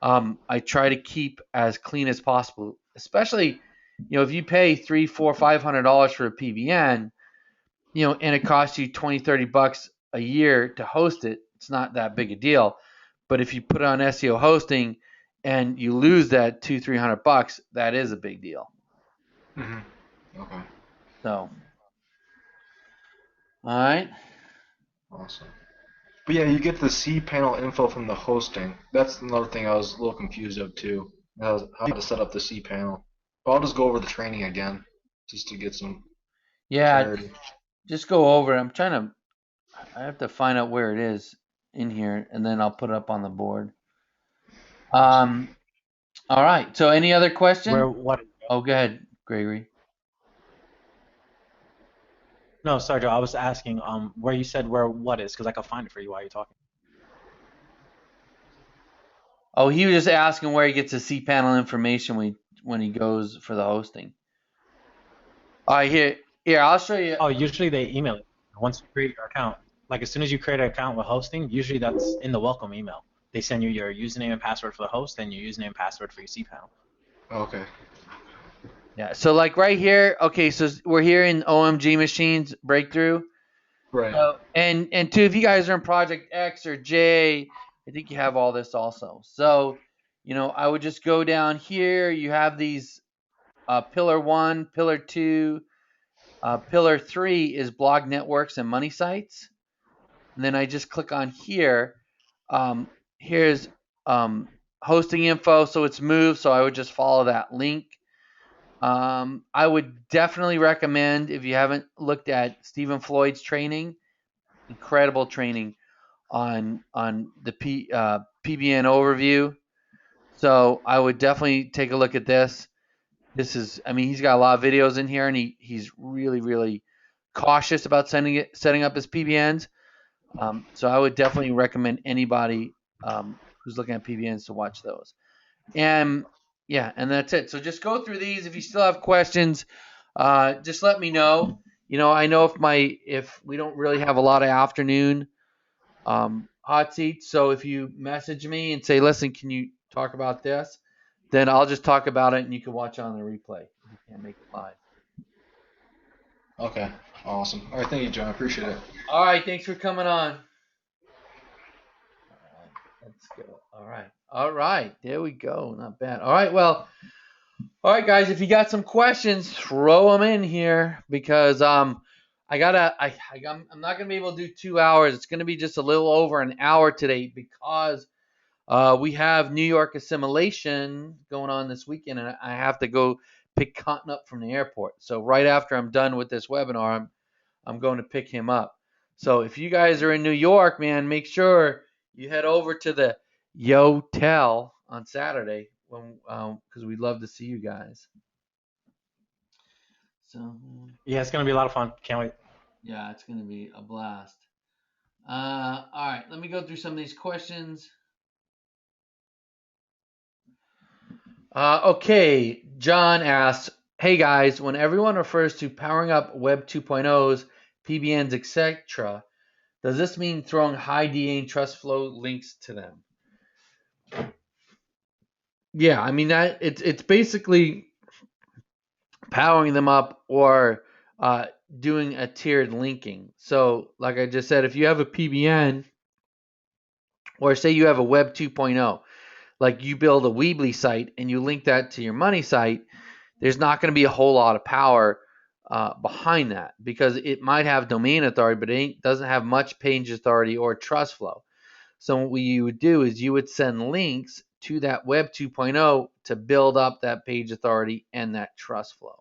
I try to keep as clean as possible. Especially, if you pay $300, $400, $500 for a PBN, and it costs you 20, $30 a year to host it, it's not that big a deal. But if you put it on SEO hosting and you lose that $200, $300, that is a big deal.
Hmm. Okay.
So, all right.
Awesome. But yeah, you get the cPanel info from the hosting. That's another thing I was a little confused of too. How to set up the cPanel. But I'll just go over the training again, just to get some
Yeah,
clarity.
just go over it. I'm trying to. I have to find out where it is in here, and then I'll put it up on the board. All right. So any other
Where
question?
what?
Oh, go ahead, Gregory.
No, sorry, Joe. I was asking where you said where what is, because I can find it for you while you're talking.
Oh, he was just asking where he gets the cPanel information when he goes for the hosting. All right, here, I'll show you.
Oh, usually they email it once you create your account. Like as soon as you create an account with hosting, usually that's in the welcome email. They send you your username and password for the host and your username and password for your cPanel.
Okay.
Yeah, so like right here, okay, so we're here in OMG Machines Breakthrough.
Right.
And two, if you guys are in Project X or J, I think you have all this also. So, I would just go down here. You have these Pillar 1, Pillar 2, Pillar 3 is blog networks and money sites. And then I just click on here. Here's hosting info, so it's moved, so I would just follow that link. I would definitely recommend, if you haven't looked at Stephen Floyd's training, incredible training on the PBN overview. So I would definitely take a look at this. He's got a lot of videos in here, and he's really, really cautious about setting up his PBNs. So I would definitely recommend anybody who's looking at PBNs to watch those. And yeah, and that's it. So just go through these. If you still have questions, just let me know. I know if we don't really have a lot of afternoon hot seats, so if you message me and say, listen, can you talk about this? Then I'll just talk about it, and you can watch it on the replay if you can't make it live.
Okay. Awesome. All right. Thank you, John. I appreciate it.
All right. Thanks for coming on. All right. Let's go. All right. There we go. Not bad. All right. Well, all right, guys. If you got some questions, throw them in here because I'm not gonna be able to do 2 hours. It's gonna be just a little over an hour today because we have New York assimilation going on this weekend, and I have to go pick Cotton up from the airport. So right after I'm done with this webinar, I'm going to pick him up. So if you guys are in New York, man, make sure you head over to the Yotel on Saturday because we'd love to see you guys. So
Yeah, it's gonna be a lot of fun. Can't wait.
yeah, it's going to be a blast. All right, let me go through some of these questions. Okay, John asks, hey guys, when everyone refers to powering up Web 2.0s, PBNs, etc., does this mean throwing high DA and trust flow links to them? Yeah, I mean that it's basically powering them up or doing a tiered linking. So, like I just said, if you have a PBN or say you have a Web 2.0, like you build a Weebly site and you link that to your money site, there's not going to be a whole lot of power behind that because it might have domain authority, but it doesn't have much page authority or trust flow. So what you would do is you would send links to that Web 2.0 to build up that page authority and that trust flow.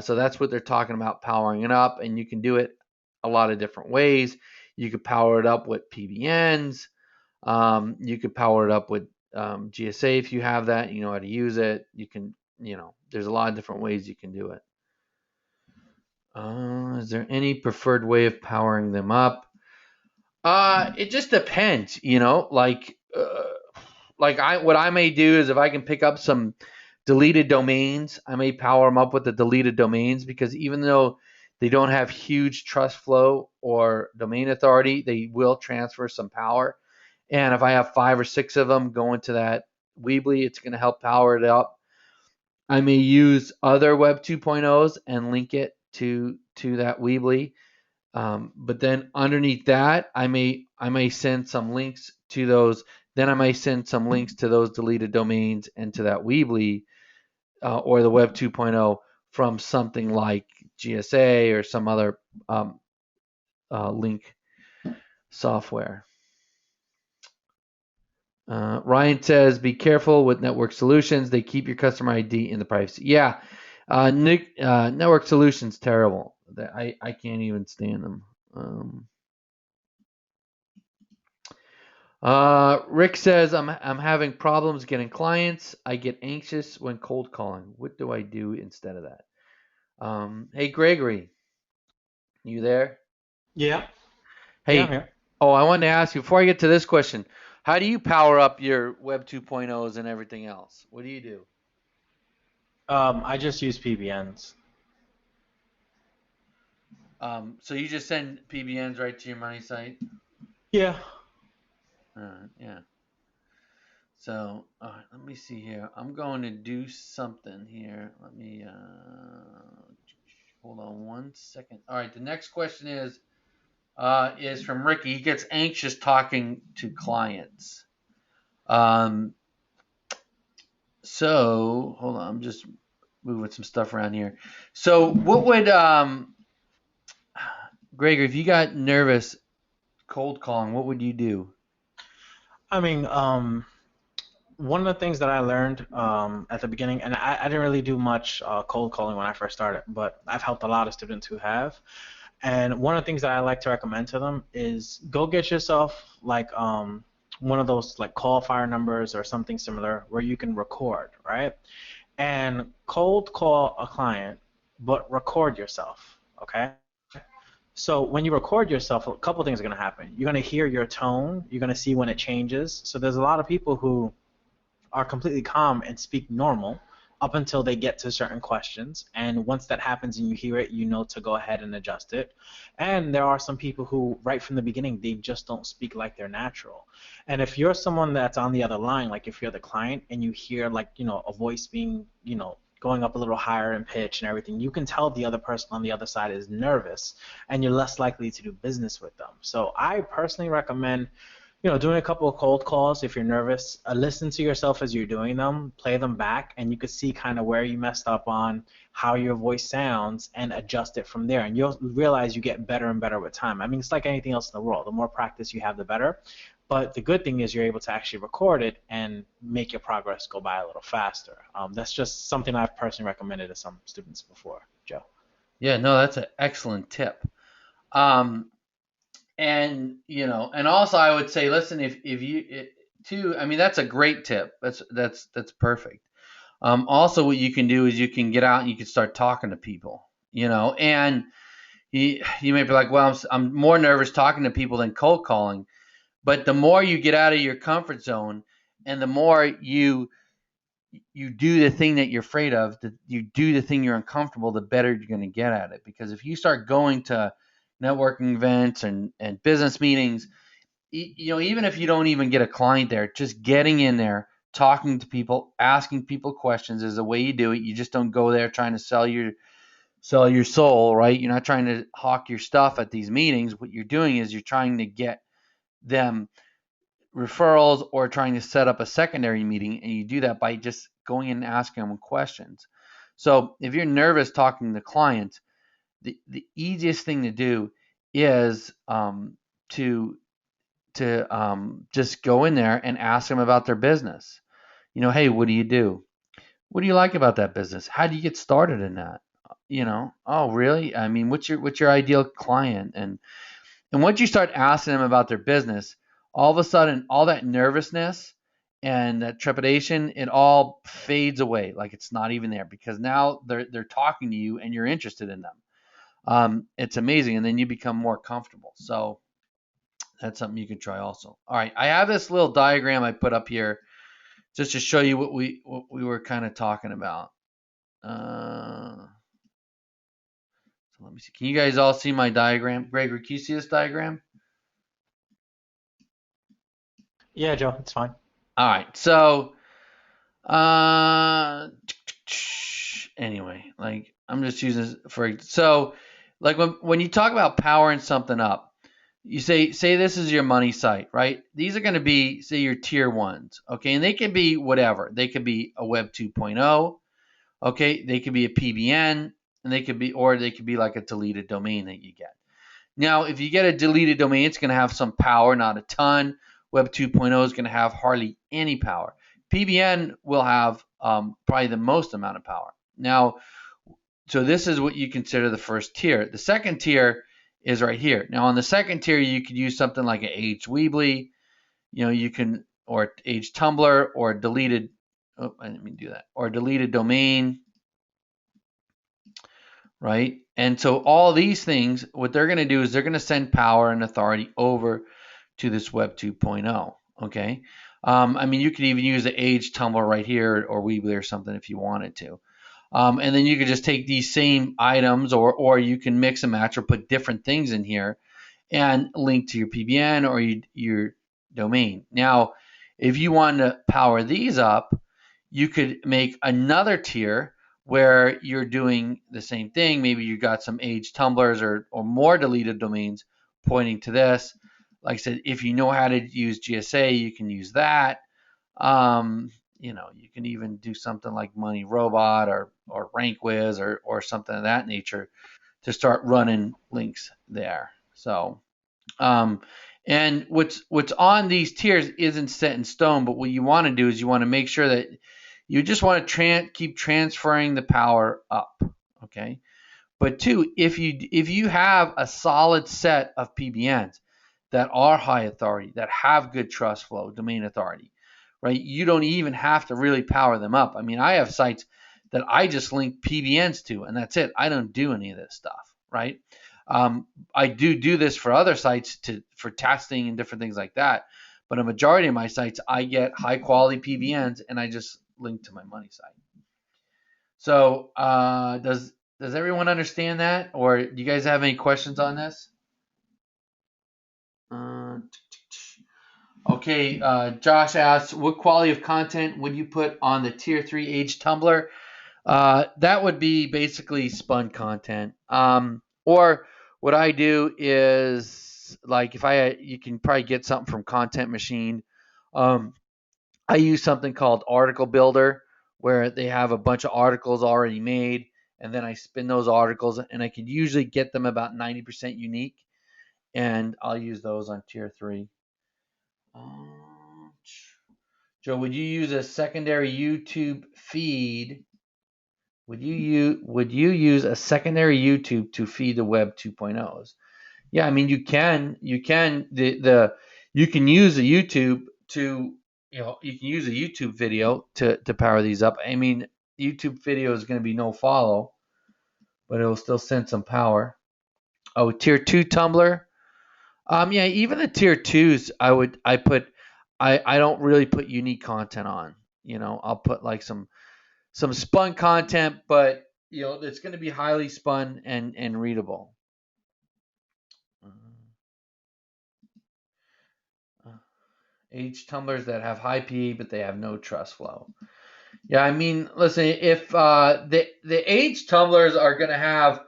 So that's what they're talking about, powering it up, and you can do it a lot of different ways. You could power it up with PBNs. You could power it up with GSA if you have that, you know how to use it. You can, there's a lot of different ways you can do it. Is there any preferred way of powering them up? It just depends, what I may do is if I can pick up some deleted domains, I may power them up with the deleted domains because even though they don't have huge trust flow or domain authority, they will transfer some power. And if I have 5 or 6 of them going to that Weebly, it's going to help power it up. I may use other Web 2.0s and link it to that Weebly. But then underneath that, I may send some links to those. Then I may send some links to those deleted domains and to that Weebly or the Web 2.0 from something like GSA or some other link software. Ryan says, be careful with network solutions. They keep your customer ID in the privacy. Yeah, network solutions, terrible. I can't even stand them. Rick says I'm having problems getting clients. I get anxious when cold calling. What do I do instead of that? Hey Gregory, you there?
Yeah. Yeah, I'm
Hey,
here.
oh, I wanted to ask you before I get to this question. How do you power up your Web 2.0s and everything else? What do you do?
I just use PBNs.
So you just send PBNs right to your money site?
Yeah.
Yeah. So, all right, let me see here. I'm going to do something here. Let me hold on one second. All right, the next question is from Ricky. He gets anxious talking to clients. Um, so hold on, I'm just moving some stuff around here. So, what would Gregor, if you got nervous cold calling, what would you do?
I mean, one of the things that I learned at the beginning, and I didn't really do much cold calling when I first started, but I've helped a lot of students who have. And one of the things that I like to recommend to them is go get yourself like one of those like call fire numbers or something similar where you can record, right? And cold call a client, but record yourself, okay? So when you record yourself, a couple things are going to happen. You're going to hear your tone. You're going to see when it changes. So there's a lot of people who are completely calm and speak normal up until they get to certain questions. And once that happens and you hear it, you know to go ahead and adjust it. And there are some people who, right from the beginning, they just don't speak like they're natural. And if you're someone that's on the other line, like if you're the client and you hear like, a voice being, going up a little higher in pitch and everything, you can tell the other person on the other side is nervous and you're less likely to do business with them. So I personally recommend doing a couple of cold calls if you're nervous. Listen to yourself as you're doing them, play them back, and you could see kind of where you messed up on, how your voice sounds, and adjust it from there. And you'll realize you get better and better with time. I mean, it's like anything else in the world. The more practice you have, the better. But the good thing is you're able to actually record it and make your progress go by a little faster. That's just something I've personally recommended to some students before, Joe.
Yeah, no, that's an excellent tip. Um, and also I would say, listen, if you too, I mean, that's a great tip. That's perfect. Also, what you can do is you can get out and you can start talking to people. And you may be like, well, I'm more nervous talking to people than cold calling. But the more you get out of your comfort zone, and the more you do the thing that you're afraid of, you do the thing you're uncomfortable, the better you're going to get at it. Because if you start going to networking events and business meetings, even if you don't even get a client there, just getting in there, talking to people, asking people questions is the way you do it. You just don't go there trying to sell your soul, right? You're not trying to hawk your stuff at these meetings. What you're doing is you're trying to get them referrals or trying to set up a secondary meeting, and you do that by just going in and asking them questions. So if you're nervous talking to clients, the easiest thing to do is to just go in there and ask them about their business. Hey, what do you do? What do you like about that business? How do you get started in that? Oh, really? I mean, what's your ideal client? And once you start asking them about their business, all of a sudden, all that nervousness and that trepidation, it all fades away, like it's not even there, because now they're talking to you and you're interested in them. It's amazing, and then you become more comfortable. So that's something you can try also. All right, I have this little diagram I put up here just to show you what we were kind of talking about. So let me see. Can you guys all see my diagram? Gregory, can you see this diagram?
Yeah, Joe, it's fine.
All right. So, uh, anyway, like I'm just using this so, like when you talk about powering something up, you say this is your money site, right? These are going to be, say, your tier ones, okay? And they can be whatever. They could be a Web 2.0, okay? They could be a PBN, and they could be like a deleted domain that you get. Now, if you get a deleted domain, it's going to have some power, not a ton. Web 2.0 is going to have hardly any power. PBN will have probably the most amount of power. Now, so this is what you consider the first tier. The second tier is right here. Now, on the second tier, you could use something like a H Weebly. You can, or age Tumblr, or deleted. Oh, I didn't mean to do that. Or deleted domain, right? And so all these things, what they're going to do is they're going to send power and authority over to this Web 2.0. Okay. I mean, you could even use the age Tumblr right here or Weebly or something if you wanted to. And then you could just take these same items, or you can mix and match or put different things in here and link to your PBN or your domain. Now, if you want to power these up, you could make another tier where you're doing the same thing. Maybe you got some age Tumblrs or more deleted domains pointing to this. Like I said, if you know how to use GSA, you can use that. You can even do something like Money Robot or RankWiz or something of that nature to start running links there. So, and what's on these tiers isn't set in stone, but what you want to do is you want to make sure that you just want to keep transferring the power up, okay? But two, if you have a solid set of PBNs that are high authority, that have good trust flow, domain authority, right? You don't even have to really power them up. I mean, I have sites that I just link PBNs to, and that's it. I don't do any of this stuff, right? I do this for other sites for testing and different things like that. But a majority of my sites, I get high quality PBNs, and I just link to my money site. So does everyone understand that, or do you guys have any questions on this? Okay, Josh asks, what quality of content would you put on the tier 3 age Tumblr? That would be basically spun content. Or what I do is, like, you can probably get something from Content Machine. I use something called Article Builder, where they have a bunch of articles already made, and then I spin those articles, and I can usually get them about 90% unique, and I'll use those on tier 3. Joe, would you use a secondary YouTube feed? Would you use a secondary YouTube to feed the Web 2.0s? Yeah, I mean you can you can use a YouTube to you can use a YouTube video to power these up. I mean, YouTube video is going to be no follow, but it will still send some power. Oh, tier 2 Tumblr. Yeah, even the tier 2s, I don't really put unique content on. I'll put like some spun content, but it's going to be highly spun and readable. Age Tumblrs that have high PE, but they have no trust flow. Yeah, I mean, listen, if the age Tumblrs are going to have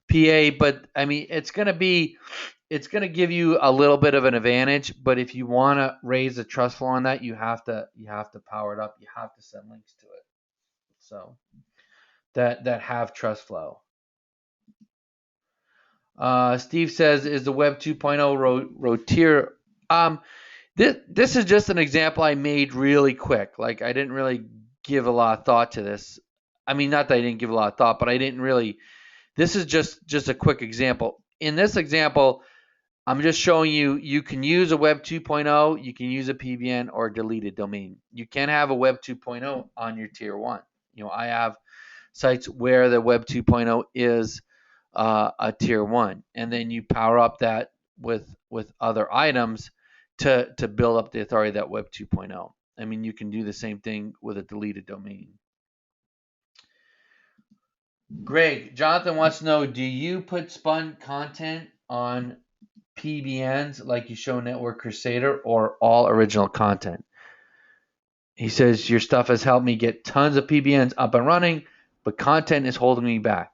PA, but I mean, it's going to give you a little bit of an advantage. But if you want to raise the trust flow on that, you have to power it up. You have to send links to it. So that have trust flow. Steve says, is the Web 2.0 rotier? This is just an example I made really quick. Like, I didn't really give a lot of thought to this. I mean, not that I didn't give a lot of thought, but I didn't really. This is just a quick example. In this example, I'm just showing you can use a Web 2.0, you can use a PBN or a deleted domain. You can have a Web 2.0 on your tier 1. I have sites where the Web 2.0 is a tier 1, and then you power up that with other items to build up the authority of that Web 2.0. I mean, you can do the same thing with a deleted domain. Greg, Jonathan wants to know, do you put spun content on PBNs like you show Network Crusader, or all original content? He says, your stuff has helped me get tons of PBNs up and running, but content is holding me back.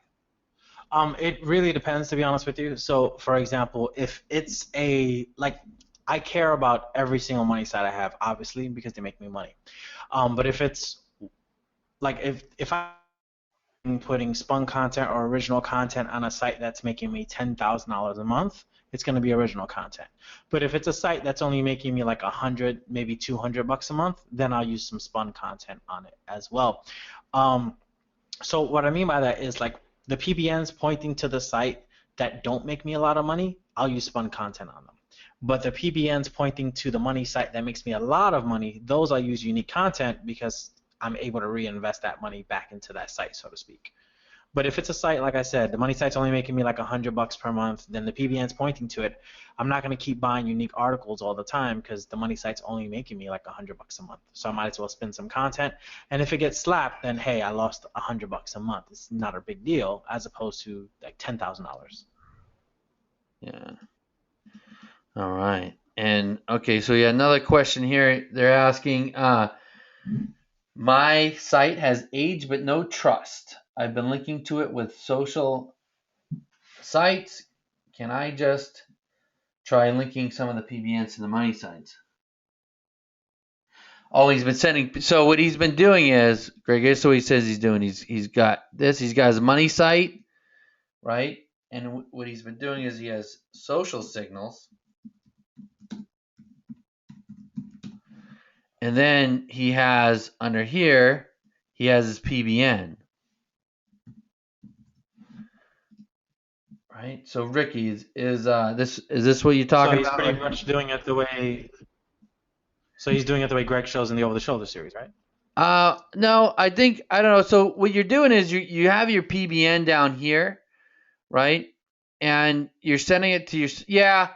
It really depends, to be honest with you. So, for example, if it's I care about every single money site I have, obviously, because they make me money. But if it's like if I'm putting spun content or original content on a site that's making me $10,000 a month, it's going to be original content. But if it's a site that's only making me like $100, maybe $200 a month, then I'll use some spun content on it as well. So what I mean by that is, like, the PBNs pointing to the site that don't make me a lot of money, I'll use spun content on them. But the PBNs pointing to the money site that makes me a lot of money, those I use unique content because I'm able to reinvest that money back into that site, so to speak. But if it's a site, like I said, the money site's only making me like $100 per month, then the PBN's pointing to it. I'm not going to keep buying unique articles all the time because the money site's only making me like $100 a month. So I might as well spend some content. And if it gets slapped, then hey, I lost $100 a month. It's not a big deal, as opposed to like $10,000.
Yeah. All right. And okay, so yeah, another question here. They're asking, my site has age but no trust. I've been linking to it with social sites. Can I just try linking some of the PBNs to the money sites? Oh, he's been sending. So what he's been doing is, Greg, here's what he says he's doing. He's got this. He's got his money site, right? And what he's been doing is he has social signals. And then he has under here, he has his PBN. Right? So Ricky, is this what you're talking about?
So he's pretty much doing it the way. So he's doing it the way Greg shows in the Over the Shoulder series, right?
No, I don't know. So what you're doing is you have your PBN down here, right? And you're sending it to your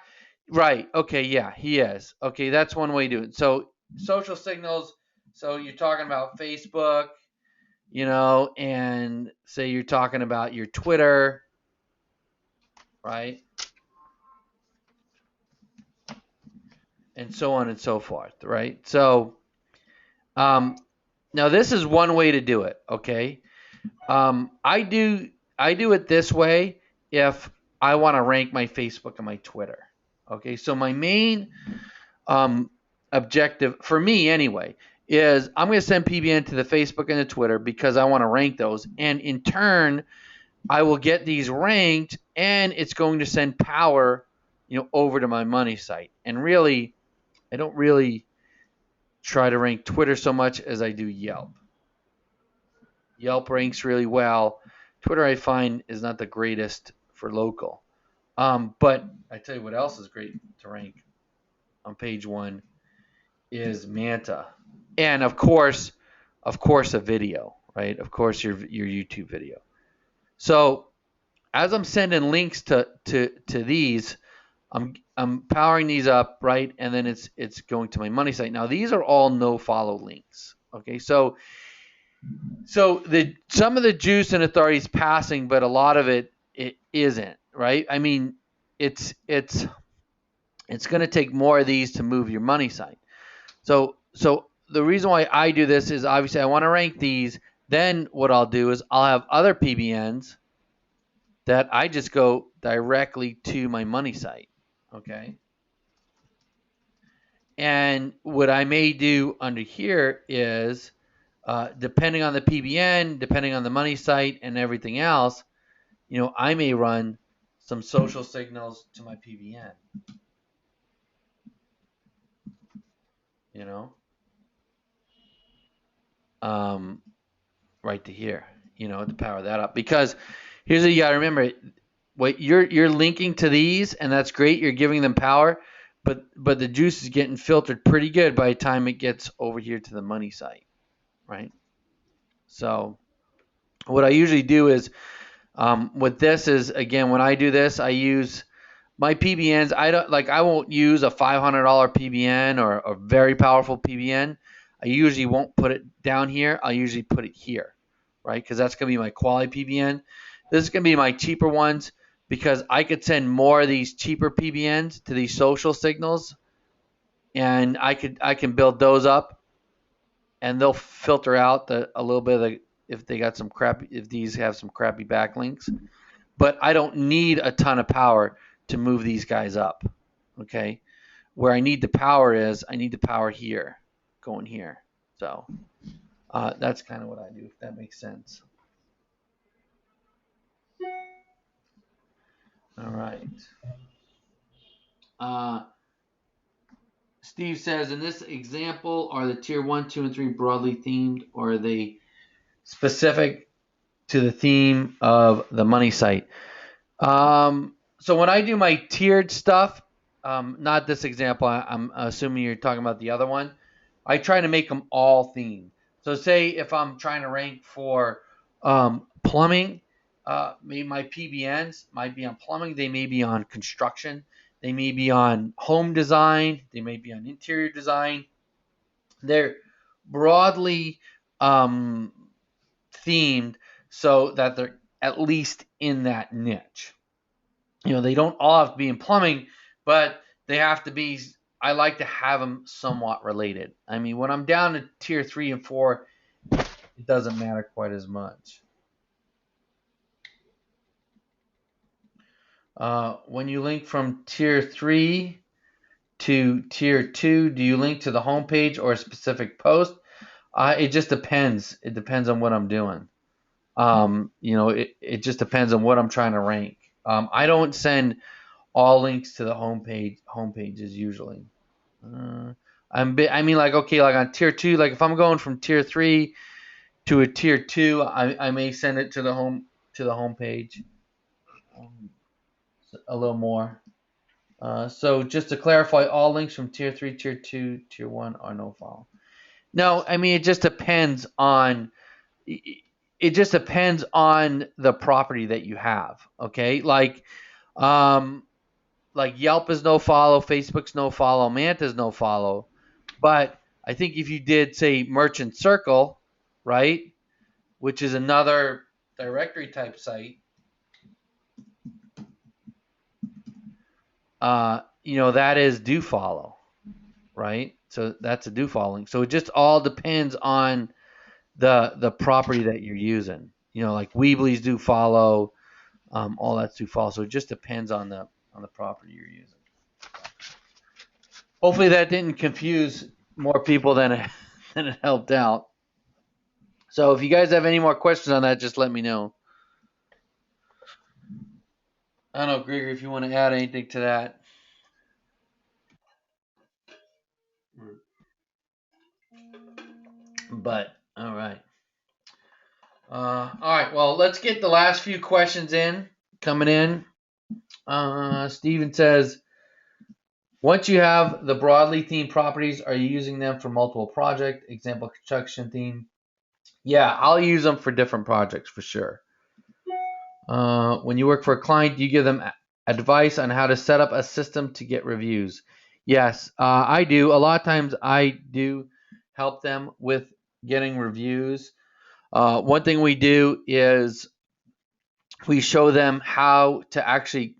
right. Okay, yeah, he is. Okay, that's one way to do it. So social signals. So you're talking about Facebook, and say you're talking about your Twitter, right? And so on and so forth, right? So, now this is one way to do it, okay? I do it this way if I want to rank my Facebook and my Twitter, okay? So my main objective, for me anyway, is I'm going to send PBN to the Facebook and the Twitter because I want to rank those, and in turn, I will get these ranked, and it's going to send power, over to my money site. And really, I don't really try to rank Twitter so much as I do Yelp. Yelp ranks really well. Twitter, I find, is not the greatest for local. But I tell you what else is great to rank on page one is Manta. And of course a video, right? Of course your YouTube video. So as I'm sending links to these, I'm powering these up, right? And then it's going to my money site. Now these are all no follow links. Okay, so some of the juice and authority is passing, but a lot of it isn't, right? I mean, it's going to take more of these to move your money site. So the reason why I do this is obviously I want to rank these. Then what I'll do is I'll have other PBNs that I just go directly to my money site, okay? And what I may do under here is, depending on the PBN, depending on the money site and everything else, I may run some social signals to my PBN. Right to here, to power that up. Because here's what you got to remember: what you're linking to these, and that's great. You're giving them power, but the juice is getting filtered pretty good by the time it gets over here to the money site, right? So what I usually do is, with this is, again, when I do this, I use my PBNs. I won't use a $500 PBN or a very powerful PBN. I usually won't put it down here. I'll usually put it here, right? Because that's going to be my quality PBN. This is going to be my cheaper ones because I could send more of these cheaper PBNs to these social signals, and I can build those up, and they'll filter out a little bit of if these have some crappy backlinks. But I don't need a ton of power to move these guys up, okay? Where I need the power is I need the power here, going here. So that's kind of what I do, if that makes sense. All right. Steve says, in this example, are the tier 1, 2, and 3 broadly themed, or are they specific to the theme of the money site? So when I do my tiered stuff, not this example. I'm assuming you're talking about the other one. I try to make them all themed. So say if I'm trying to rank for plumbing, maybe my PBNs might be on plumbing. They may be on construction. They may be on home design. They may be on interior design. They're broadly themed so that they're at least in that niche. They don't all have to be in plumbing, but they have to be. I like to have them somewhat related. I mean, when I'm down to tier 3 and 4, it doesn't matter quite as much. When you link from tier 3 to tier 2, do you link to the homepage or a specific post? It just depends. It depends on what I'm doing. It just depends on what I'm trying to rank. I don't send all links to the homepages usually. I mean, like, okay, like on tier 2, like if I'm going from tier 3 to a tier 2, I may send it to the homepage a little more. So just to clarify, all links from tier 3, tier 2, tier 1 are no follow. No, I mean, it just depends on the property that you have. Okay, like Yelp is no follow, Facebook's no follow, Manta's no follow. But I think if you did, say, Merchant Circle, right, which is another directory type site, that is do follow, right? So that's a do following. So it just all depends on the property that you're using. Like Weebly's do follow, all that's do follow. So it just depends on the property you're using. Hopefully that didn't confuse more people than it helped out. So if you guys have any more questions on that, just let me know. I don't know, Gregory, if you want to add anything to that. But all right. All right. Well, let's get the last few questions coming in. Steven says, once you have the broadly themed properties, are you using them for multiple projects? Example, construction theme. Yeah, I'll use them for different projects for sure. When you work for a client, you give them advice on how to set up a system to get reviews. Yes, I do. A lot of times I do help them with getting reviews. One thing we do is we show them how to actually,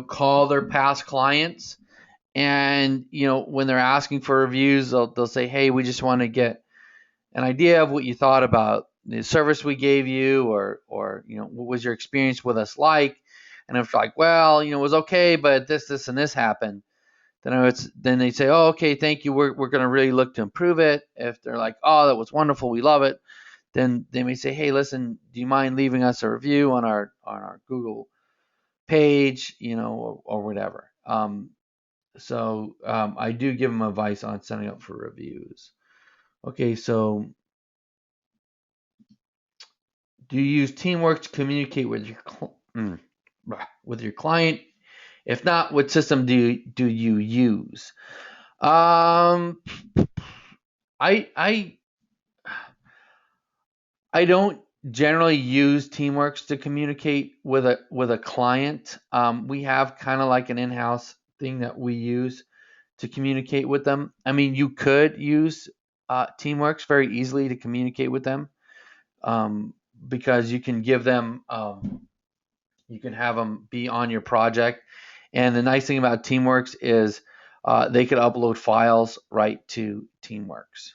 call their past clients. And, when they're asking for reviews, they'll say, hey, we just want to get an idea of what you thought about the service we gave you, or what was your experience with us like? And if like, well, it was okay, but this and this happened, then they say, oh, okay, thank you. We're going to really look to improve it. If they're like, oh, that was wonderful, we love it, then they may say, hey, listen, do you mind leaving us a review on our Google page, or whatever. So I do give them advice on setting up for reviews. Okay, so do you use Teamwork to communicate with your client? If not, what system do you use? I don't generally use Teamworks to communicate with a client. We have kind of like an in-house thing that we use to communicate with them. I mean, you could use Teamworks very easily to communicate with them, because you can give them, you can have them be on your project. And the nice thing about Teamworks is they could upload files right to Teamworks.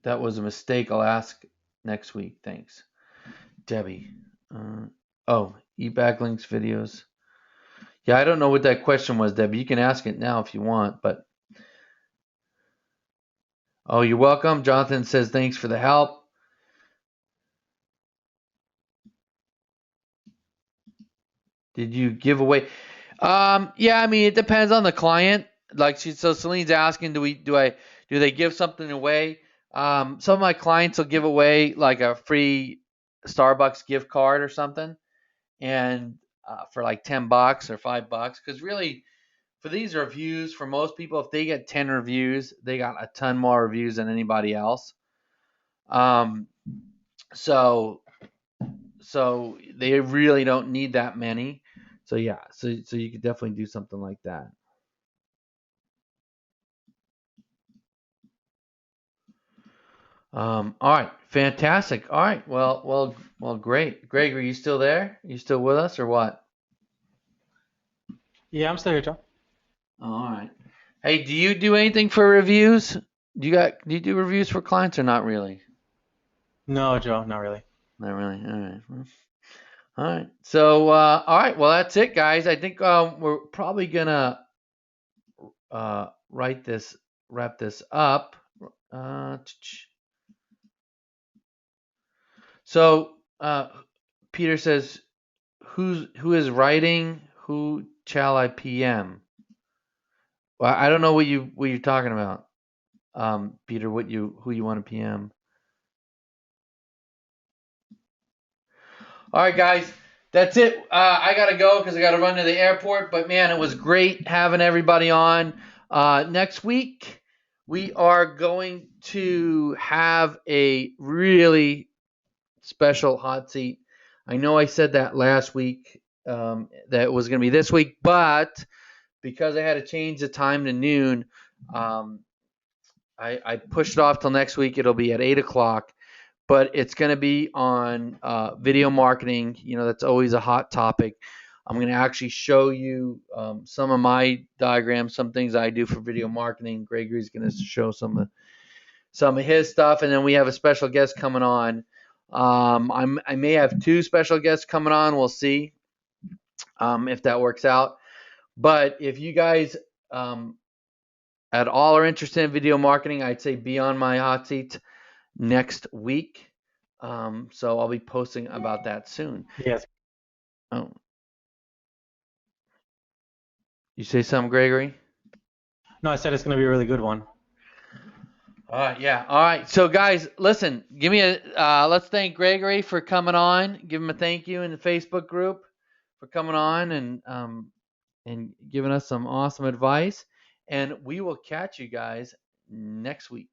That was a mistake. I'll ask next week. Thanks, Debbie. E-backlinks videos. Yeah, I don't know what that question was, Debbie. You can ask it now if you want, but. Oh, you're welcome. Jonathan says thanks for the help. Did you give away? Yeah, I mean, it depends on the client. So Celine's asking, do they give something away? Some of my clients will give away like a free Starbucks gift card or something, and for like $10 or $5. Because really, for these reviews, for most people, if they get 10 reviews, they got a ton more reviews than anybody else. So they really don't need that many. So yeah, so you could definitely do something like that. All right, fantastic. All right, well, great. Greg, are you still there? You still with us or what?
Yeah, I'm still here, Joe.
All right. Hey, do you do anything for reviews? Do you do reviews for clients or not really?
No, Joe, not really.
Not really. All right. All right. So, all right. Well, that's it, guys. I think we're probably gonna wrap this up. So, Peter says, who is writing? Who shall I PM? Well, I don't know what you're talking about, Peter. Who you want to PM? All right, guys, that's it. I gotta go because I gotta run to the airport. But man, it was great having everybody on. Next week we are going to have a really special hot seat. I know I said that last week, that it was gonna be this week, but because I had to change the time to noon, I pushed it off till next week. It'll be at 8 o'clock. But it's going to be on video marketing. That's always a hot topic. I'm going to actually show you some of my diagrams, some things I do for video marketing. Gregory's going to show some of his stuff, and then we have a special guest coming on. I may have two special guests coming on. We'll see if that works out. But if you guys at all are interested in video marketing, I'd say be on my hot seat next week. So I'll be posting about that soon.
Yes.
Oh, you say something, Gregory?
No, I said it's going to be a really good one.
All right, yeah. All right. So guys, listen, give me let's thank Gregory for coming on. Give him a thank you in the Facebook group for coming on and giving us some awesome advice. And we will catch you guys next week.